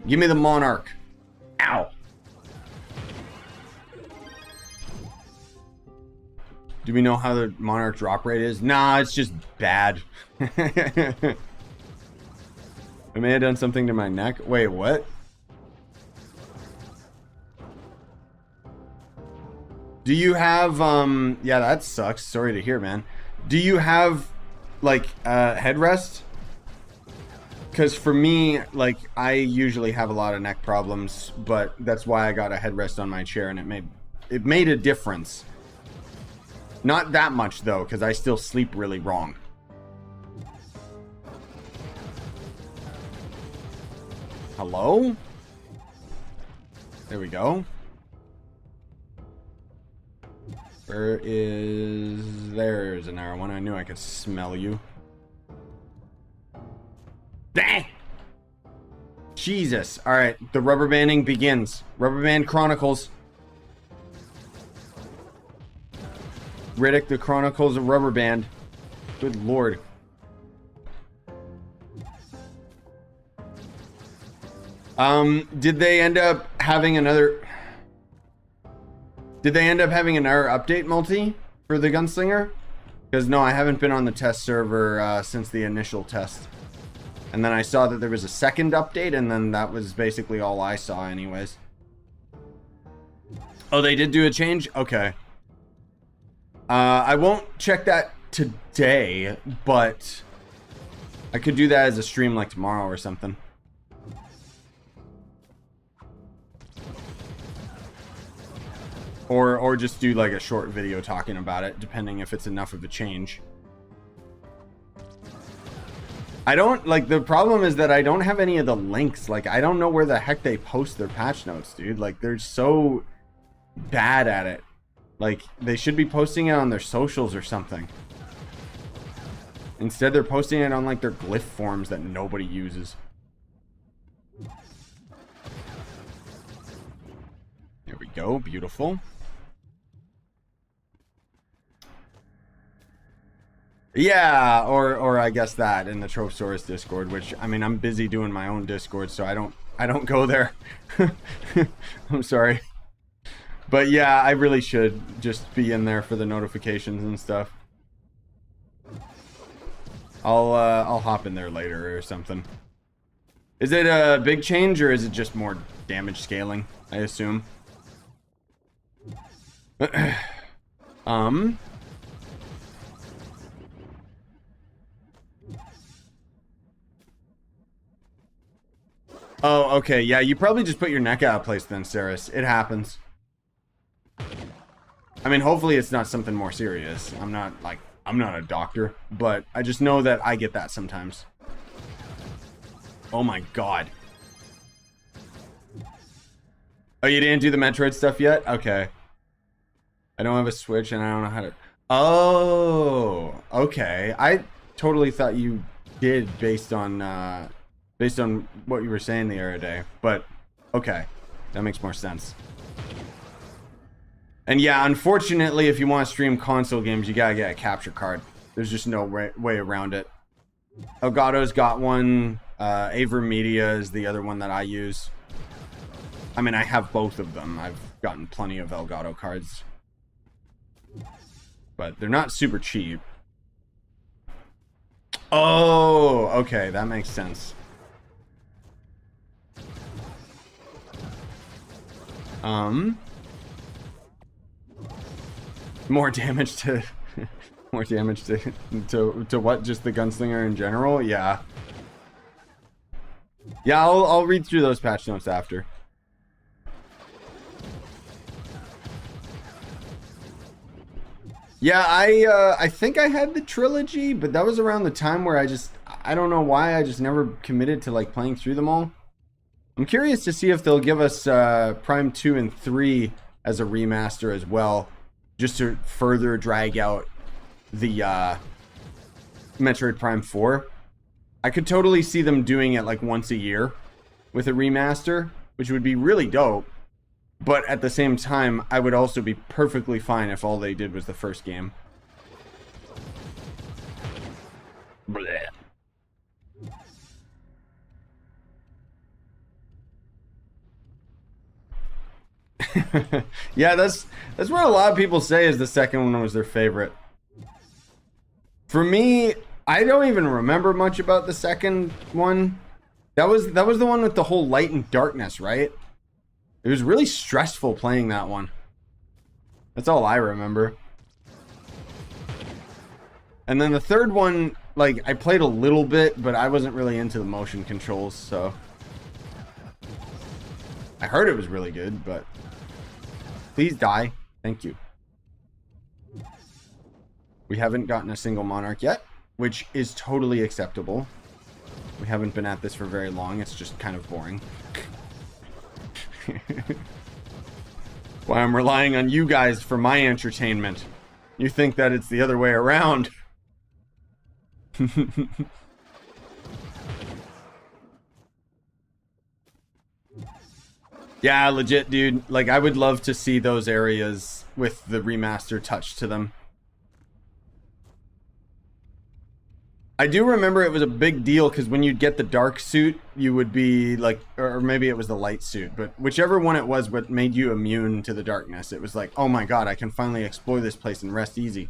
Give me the Monarch. Ow. Do we know how the Monarch drop rate is? Nah, it's just bad. I may have done something to my neck. Wait, what? Do you have, yeah, that sucks. Sorry to hear, man. Do you have, like, headrest? Because for me, like, I usually have a lot of neck problems, but that's why I got a headrest on my chair, and it made a difference. Not that much, though, because I still sleep really wrong. Hello? There we go. There's an arrow one. I knew I could smell you. Dang! Jesus. Alright, the rubber banding begins. Rubber band chronicles. Riddick, the Chronicles of Rubber Band. Good lord. Did they end up having another update multi for the Gunslinger? Because no, I haven't been on the test server since the initial test. And then I saw that there was a second update, and then that was basically all I saw anyways. Oh, they did do a change? Okay. I won't check that today, but I could do that as a stream like tomorrow or something. Or just do like a short video talking about it, depending if it's enough of a change. I don't, like, the problem is that I don't have any of the links. Like, I don't know where the heck they post their patch notes, dude. Like, they're so bad at it. Like, they should be posting it on their socials or something. Instead, they're posting it on, like, their glyph forms that nobody uses. There we go. Beautiful. Yeah, or I guess that in the Trove Source Discord, which, I mean, I'm busy doing my own Discord, so I don't go there. I'm sorry. But yeah, I really should just be in there for the notifications and stuff. I'll hop in there later or something. Is it a big change or is it just more damage scaling, I assume? Oh, okay. Yeah, you probably just put your neck out of place then, Saris. It happens. I mean, hopefully it's not something more serious. I'm not a doctor, but I just know that I get that sometimes. Oh my god. Oh, you didn't do the Metroid stuff yet? Okay. I don't have a Switch and I don't know how to... Oh, okay. I totally thought you did based on what you were saying the other day, but okay, that makes more sense. And yeah, unfortunately, if you want to stream console games, you gotta get a capture card. There's just no way around it. Elgato's got one. Aver Media is the other one that I use. I mean, I have both of them. I've gotten plenty of Elgato cards, but they're not super cheap. Oh, okay, that makes sense. More damage to more damage to what? Just the gunslinger in general? Yeah. Yeah, I'll read through those patch notes after. Yeah, I think I had the trilogy, but that was around the time where I don't know why I just never committed to like playing through them all. I'm curious to see if they'll give us Prime 2 and 3 as a remaster as well, just to further drag out the Metroid Prime 4. I could totally see them doing it like once a year with a remaster, which would be really dope. But at the same time, I would also be perfectly fine if all they did was the first game. Blech. Yeah, that's what a lot of people say is the second one was their favorite. For me, I don't even remember much about the second one. That was the one with the whole light and darkness, right? It was really stressful playing that one. That's all I remember. And then the third one, like, I played a little bit, but I wasn't really into the motion controls, so I heard it was really good, but please die. Thank you. We haven't gotten a single Monarch yet, which is totally acceptable. We haven't been at this for very long. It's just kind of boring. Why I'm relying on you guys for my entertainment. You think that it's the other way around. Yeah, legit, dude. Like, I would love to see those areas with the remaster touch to them. I do remember it was a big deal because when you'd get the dark suit, you would be like, or maybe it was the light suit, but whichever one it was, what made you immune to the darkness. It was like, oh my god, I can finally explore this place and rest easy.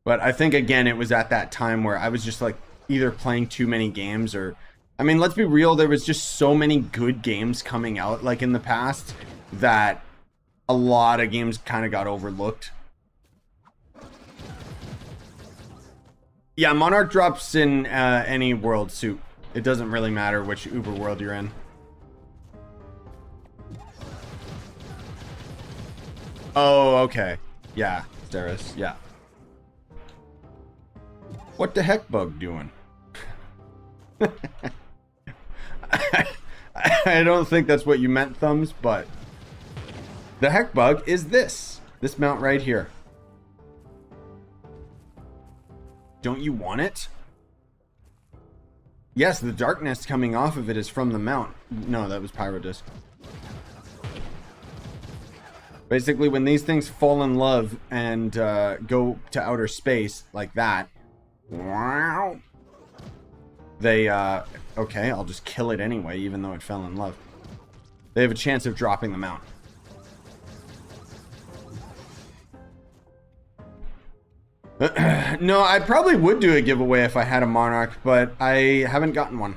But I think, again, it was at that time where I was just like either playing too many games or, I mean, let's be real, there was just so many good games coming out like in the past that a lot of games kind of got overlooked. Yeah, Monarch drops in any world suit. It doesn't really matter which Uber world you're in. Oh, okay. Yeah, Steris, yeah. What the Heckbug doing? I don't think that's what you meant, Thumbs, but the Heckbug is this mount right here. Don't you want it? Yes, the darkness coming off of it is from the mount. No, that was Pyrodisc. Basically, when these things fall in love and go to outer space like that, they, okay, I'll just kill it anyway, even though it fell in love. They have a chance of dropping the mount. No, I probably would do a giveaway if I had a Monarch, but I haven't gotten one.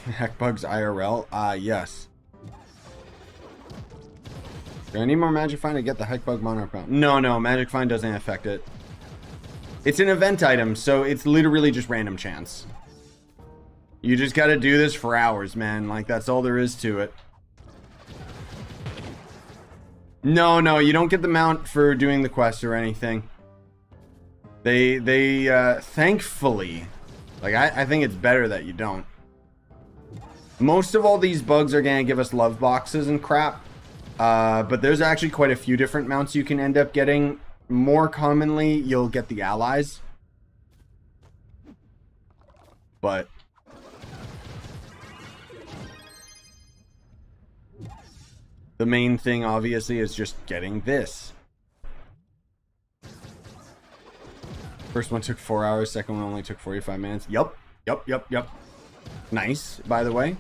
Heckbug's IRL? Yes. Do I need more Magic Find to get the Heckbug Monarch mount? No, Magic Find doesn't affect it. It's an event item, so it's literally just random chance. You just gotta do this for hours, man. Like, that's all there is to it. No, you don't get the mount for doing the quest or anything. They thankfully, like, I think it's better that you don't. Most of all these bugs are gonna give us love boxes and crap. But there's actually quite a few different mounts you can end up getting. More commonly, you'll get the allies. But the main thing, obviously, is just getting this. First one took 4 hours, second one only took 45 minutes. Yup. Nice, by the way.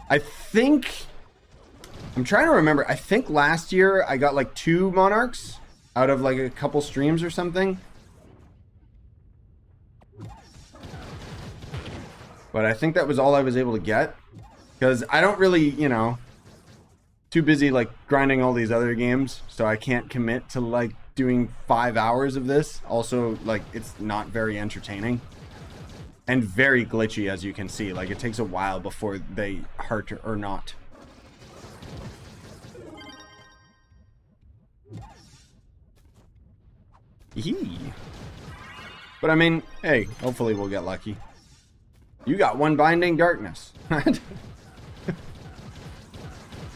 I think... I'm trying to remember. I think last year I got like 2 Monarchs out of like a couple streams or something. But I think that was all I was able to get. Because I don't really, you know, too busy like grinding all these other games. So I can't commit to like doing 5 hours of this. Also, like, it's not very entertaining. And very glitchy, as you can see. Like, it takes a while before they hurt or not. Yee. But I mean, hey, hopefully we'll get lucky. You got 1 Binding Darkness.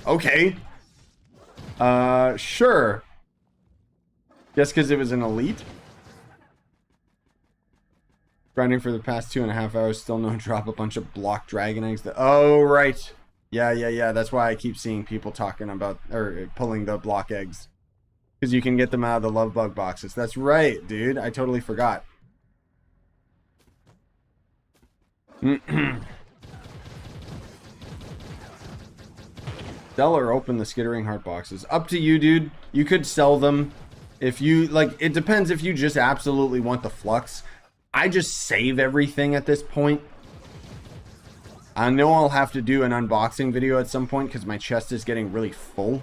Okay. Sure. Just because it was an elite? Grinding for the past 2.5 hours, still no drop a bunch of block dragon eggs. Oh, right. Yeah. That's why I keep seeing people talking about, or pulling the block eggs. Because you can get them out of the love bug boxes. That's right, dude. I totally forgot. Sell or open the skittering heart boxes. Up to you, dude. You could sell them. If you, like, it depends if you just absolutely want the flux. I just save everything at this point. I know I'll have to do an unboxing video at some point because my chest is getting really full.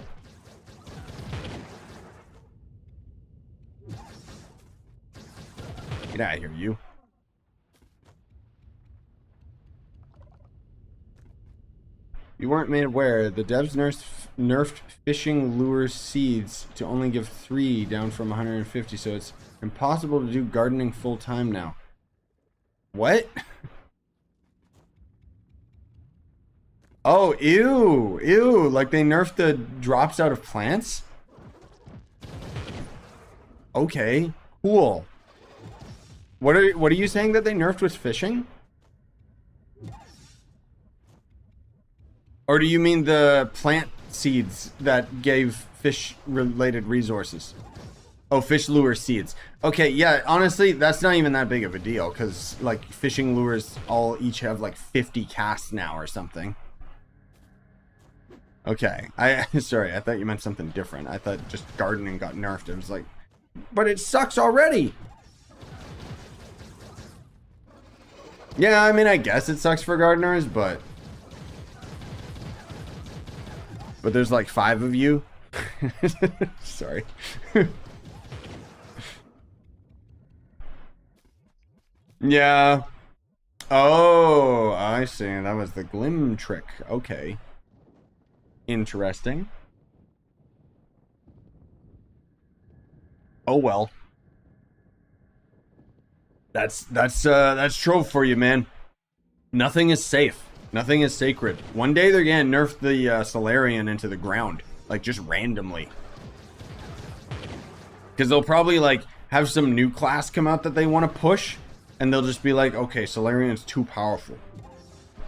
Get out of here, you. You weren't made aware. The devs nerfed fishing lure seeds to only give 3 down from 150, so it's impossible to do gardening full time now. What? Oh, ew. Like they nerfed the drops out of plants? Okay, cool. What are you saying that they nerfed with fishing? Or do you mean the plant seeds that gave fish-related resources? Oh, fish lure seeds. Okay, yeah, honestly, that's not even that big of a deal, because, like, fishing lures all each have, like, 50 casts now or something. Okay, sorry, I thought you meant something different. I thought just gardening got nerfed. I was like, but it sucks already! Yeah, I mean, I guess it sucks for gardeners, but there's like 5 of you. Sorry. Yeah. Oh, I see. That was the glim trick. Okay. Interesting. Oh well. That's Trove for you, man. Nothing is safe. Nothing is sacred. One day they're gonna nerf the Solarian into the ground, like just randomly. Because they'll probably like have some new class come out that they want to push, and they'll just be like, okay, Solarian's too powerful.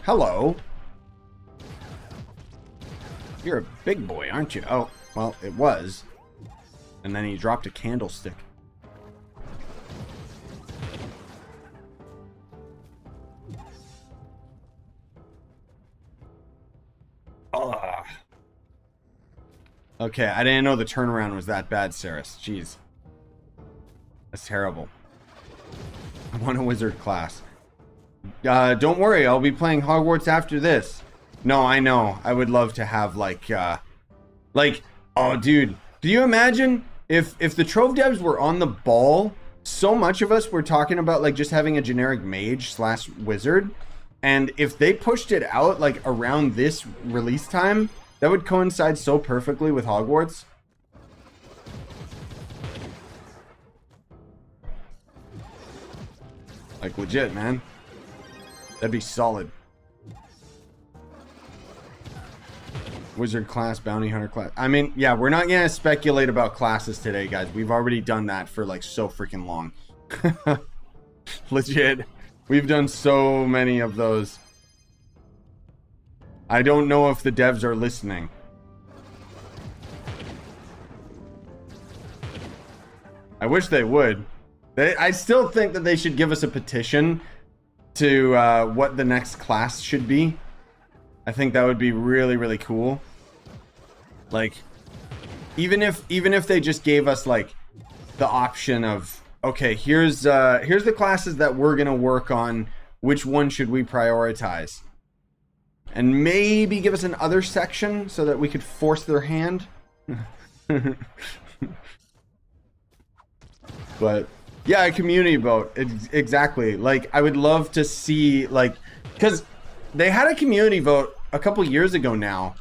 Hello. You're a big boy, aren't you? Oh, well, it was. And then he dropped a candlestick. Ugh. Okay, I didn't know the turnaround was that bad, Saris. Jeez. That's terrible. I want a wizard class. Don't worry, I'll be playing Hogwarts after this. No, I know. I would love to have, like, oh, dude. Do you imagine if the Trove devs were on the ball, so much of us were talking about, like, just having a generic mage / wizard, and if they pushed it out, like, around this release time, that would coincide so perfectly with Hogwarts. Like, legit, man. That'd be solid. Wizard class, bounty hunter class. I mean, yeah, we're not gonna speculate about classes today, guys. We've already done that for, like, so freaking long. Legit. We've done so many of those. I don't know if the devs are listening. I wish they would. I still think that they should give us a petition to what the next class should be. I think that would be really, really cool. Like, even if they just gave us, like, the option of, okay, here's the classes that we're gonna work on. Which one should we prioritize? And maybe give us an other section so that we could force their hand. But yeah, a community vote. Exactly. Like, I would love to see, like, because they had a community vote a couple years ago now,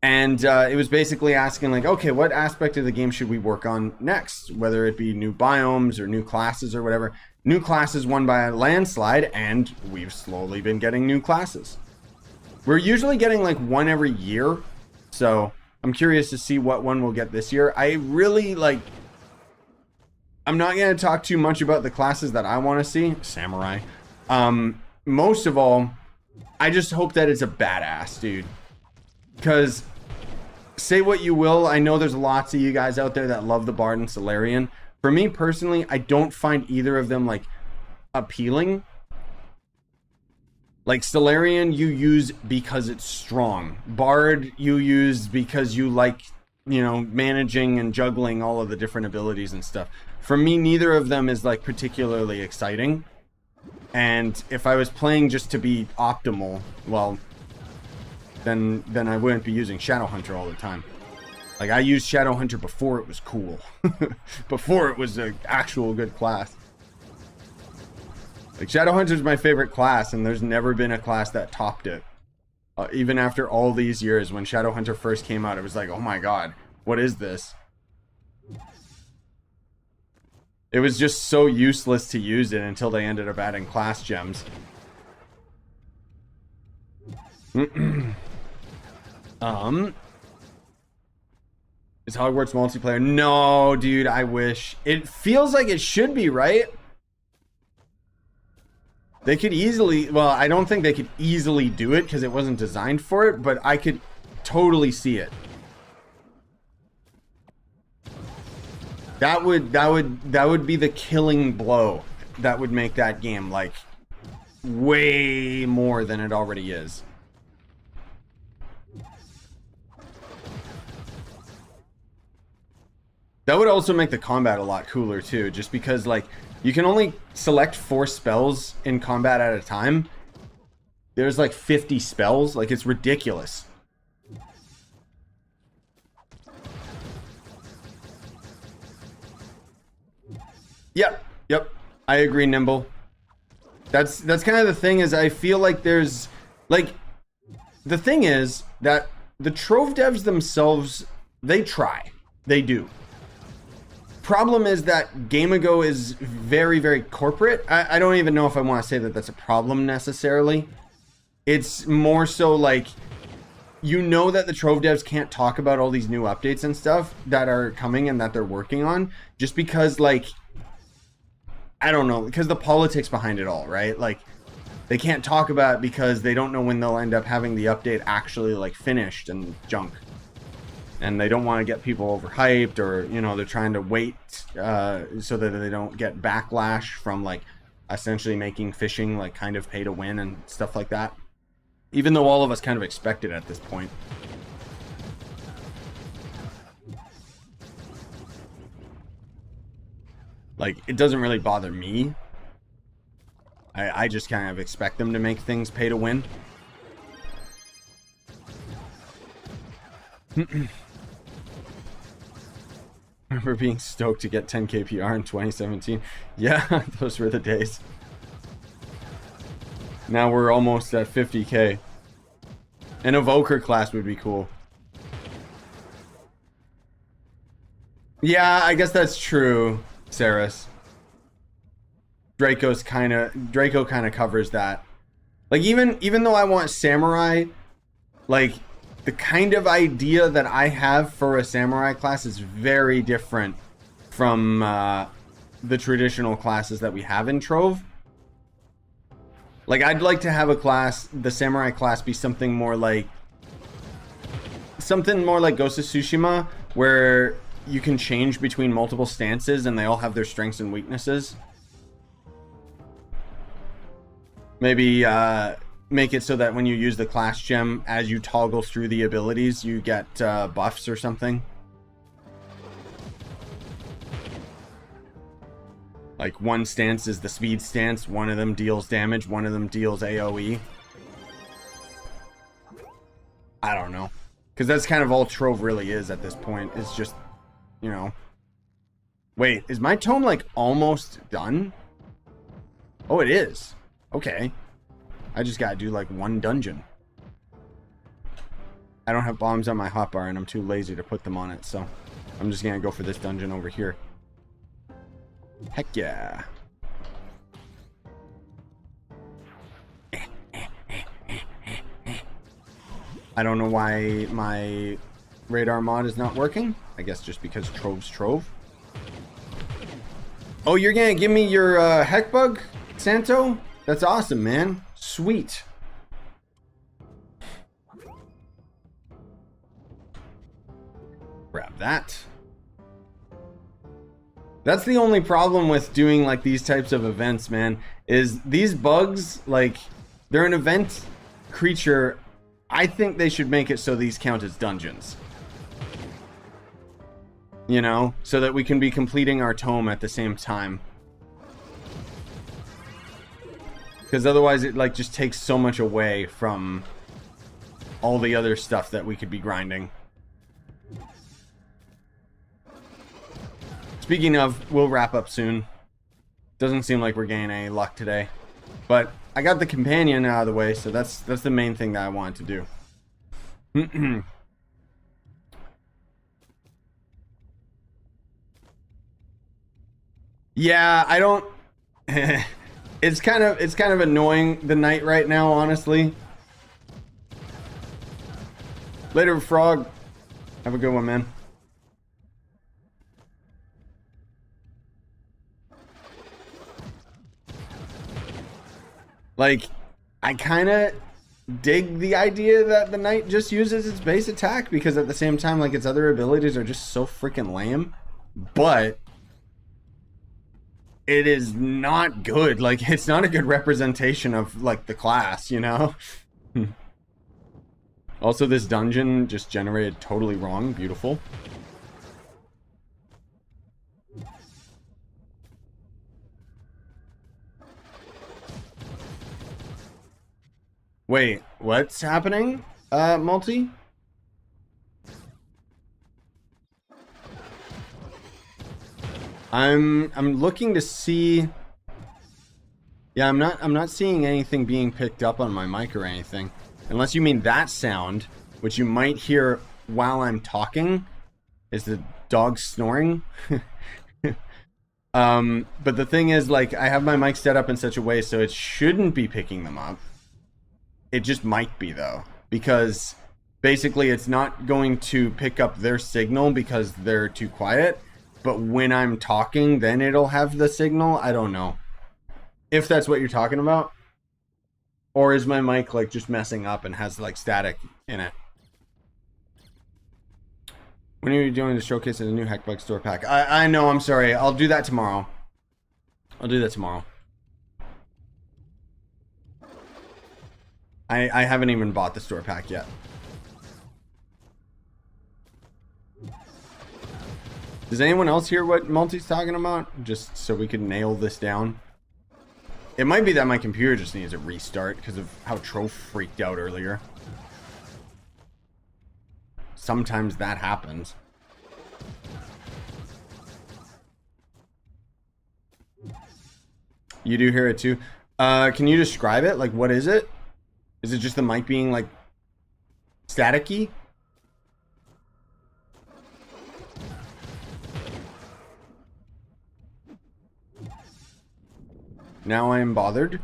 and it was basically asking, like, okay, what aspect of the game should we work on next? Whether it be new biomes or new classes or whatever. New classes won by a landslide, and we've slowly been getting new classes. We're usually getting, like, one every year, so I'm curious to see what one we'll get this year. I really, like, I'm not going to talk too much about the classes that I want to see. Samurai. Most of all, I just hope that it's a badass, dude. Because, say what you will, I know there's lots of you guys out there that love the Bard and Solarian. For me, personally, I don't find either of them, like, appealing. Like, Solarian you use because it's strong. Bard you use because you like, you know, managing and juggling all of the different abilities and stuff. For me, neither of them is, like, particularly exciting. And if I was playing just to be optimal, well, then I wouldn't be using Shadowhunter all the time. Like, I used Shadowhunter before it was cool. Before it was an actual good class. Like, Shadowhunter's my favorite class, and there's never been a class that topped it. Even after all these years, when Shadowhunter first came out, it was like, oh my god, what is this? It was just so useless to use it until they ended up adding class gems. Is Hogwarts multiplayer? No, dude, I wish. It feels like it should be, right? They could easily, well, I don't think they could easily do it because it wasn't designed for it, but I could totally see it. That would be the killing blow that would make that game, like, way more than it already is. That would also make the combat a lot cooler too, just because, like, you can only select 4 spells in combat at a time. There's like 50 spells, like, it's ridiculous. Yep, I agree, Nimble. That's kind of the thing, is I feel like there's, like, the thing is that the Trove devs themselves, they try. They do. problem is that Gamago is very, very corporate. I don't even know if I want to say that that's a problem necessarily. It's more so like, you know that the Trove devs can't talk about all these new updates and stuff that are coming and that they're working on, just because, like, I don't know, because the politics behind it all, right? Like, they can't talk about it because they don't know when they'll end up having the update actually, like, finished and junk. And they don't want to get people overhyped, or, you know, they're trying to wait so that they don't get backlash from, like, essentially making fishing, like, kind of pay to win and stuff like that. Even though all of us kind of expect it at this point. Like, it doesn't really bother me. I just kind of expect them to make things pay to win. Remember being stoked to get 10 KPR in 2017? Yeah, those were the days. Now we're almost at 50k. An evoker class would be cool. Yeah, I guess that's true, Saris. Draco kind of covers that. Like, even though I want samurai, like, the kind of idea that I have for a samurai class is very different from the traditional classes that we have in Trove. Like, I'd like to have a class, the samurai class, be something more like Ghost of Tsushima, where you can change between multiple stances and they all have their strengths and weaknesses. Maybe make it so that when you use the class gem, as you toggle through the abilities, you get buffs or something. Like, one stance is the speed stance, one of them deals damage, one of them deals AoE. I don't know. Because that's kind of all Trove really is at this point. It's just, you know. Wait, is my tome, like, almost done? Oh, it is. Okay. I just gotta do, like, one dungeon. I don't have bombs on my hotbar, and I'm too lazy to put them on it, so I'm just gonna go for this dungeon over here. Heck yeah. I don't know why my radar mod is not working. I guess just because Trove's Trove. Oh, you're gonna give me your Heckbug, Santo? That's awesome, man. Sweet. Grab that. That's the only problem with doing, like, these types of events, man, is these bugs, like, they're an event creature. I think they should make it so these count as dungeons. You know, so that we can be completing our tome at the same time. Because otherwise it, like, just takes so much away from all the other stuff that we could be grinding. Speaking of, we'll wrap up soon. Doesn't seem like we're getting any luck today. But I got the companion out of the way, so that's the main thing that I wanted to do. Yeah, I don't it's kind of annoying, the night right now, honestly. Later, Frog. Have a good one, man. Like, I kind of dig the idea that the knight just uses its base attack, because at the same time, like, its other abilities are just so freaking lame. But it is not good. Like, it's not a good representation of, like, the class, you know? Also, this dungeon just generated totally wrong. Beautiful. Wait, what's happening, Multi? I'm looking to see. Yeah, I'm not seeing anything being picked up on my mic or anything. Unless you mean that sound, which you might hear while I'm talking, is the dog snoring. But the thing is, like, I have my mic set up in such a way so it shouldn't be picking them up. It just might be, though, because basically it's not going to pick up their signal because they're too quiet. But when I'm talking, then it'll have the signal. I don't know if that's what you're talking about. Or is my mic, like, just messing up and has, like, static in it? When are you doing the showcase of the new Heckbug store pack? I know, I'm sorry. I'll do that tomorrow. I'll do that tomorrow. I haven't even bought the store pack yet. Does anyone else hear what Multi's talking about? Just so we can nail this down. It might be that my computer just needs a restart because of how Trove freaked out earlier. Sometimes that happens. You do hear it too? Can you describe it? Like, what is it? Is it just the mic being, like, staticky? Now I am bothered.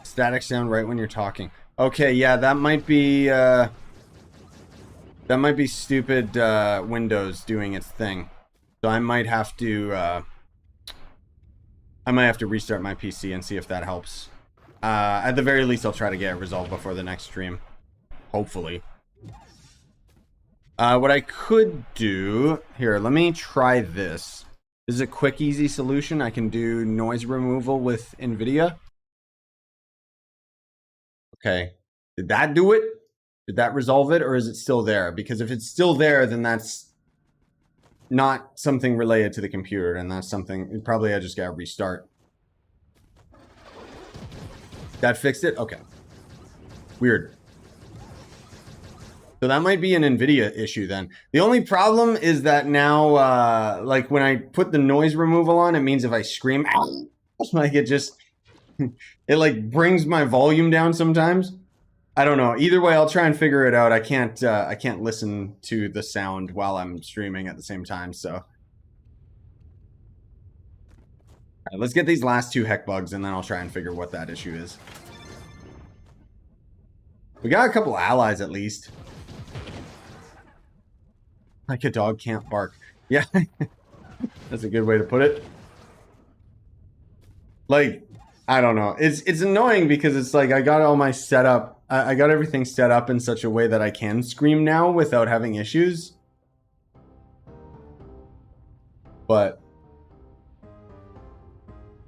Static sound right when you're talking. Okay, yeah, that might be stupid Windows doing its thing. So I might have to restart my PC and see if that helps. At the very least, I'll try to get it resolved before the next stream. Hopefully. What I could do... Here, let me try this. This is a quick, easy solution. I can do noise removal with NVIDIA. Okay. Did that do it? Did that resolve it? Or is it still there? Because if it's still there, then that's not something related to the computer. And that's something... Probably I just gotta restart. That fixed it? Okay. Weird. So that might be an NVIDIA issue then. The only problem is that now, like when I put the noise removal on, it means if I scream, like it just, it like brings my volume down sometimes. I don't know. Either way, I'll try and figure it out. I can't listen to the sound while I'm streaming at the same time. So, all right, let's get these last two Heckbugs and then I'll try and figure what that issue is. We got a couple allies at least. Like a dog can't bark. Yeah. That's a good way to put it. Like, I don't know. It's annoying because it's like I got all my setup. I got everything set up in such a way that I can scream now without having issues. But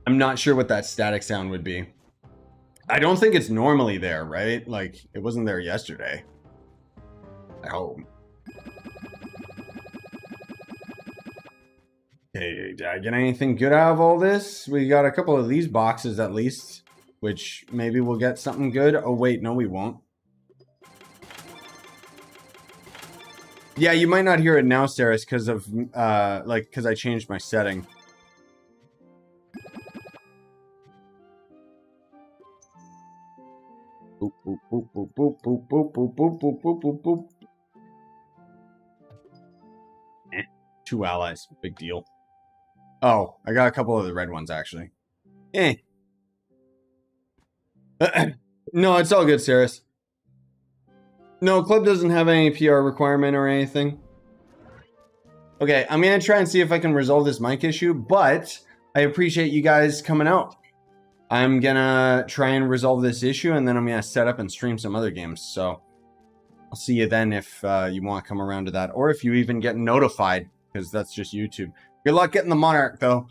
I'm not sure what that static sound would be. I don't think it's normally there, right? Like, it wasn't there yesterday. I hope. Hey, did I get anything good out of all this? We got a couple of these boxes at least, which maybe we'll get something good. Oh, wait, no, we won't. Yeah, you might not hear it now, Saris, because of, because I changed my setting. Boop, boop, boop, boop, boop, boop, boop, boop, boop, boop, boop, boop, boop. Two allies, big deal. Oh, I got a couple of the red ones, actually. Eh. No, it's all good, Saris. No, club doesn't have any PR requirement or anything. Okay, I'm going to try and see if I can resolve this mic issue, but I appreciate you guys coming out. I'm going to try and resolve this issue, and then I'm going to set up and stream some other games. So I'll see you then if you want to come around to that, or if you even get notified, because that's just YouTube. Good luck getting the Monarch, though.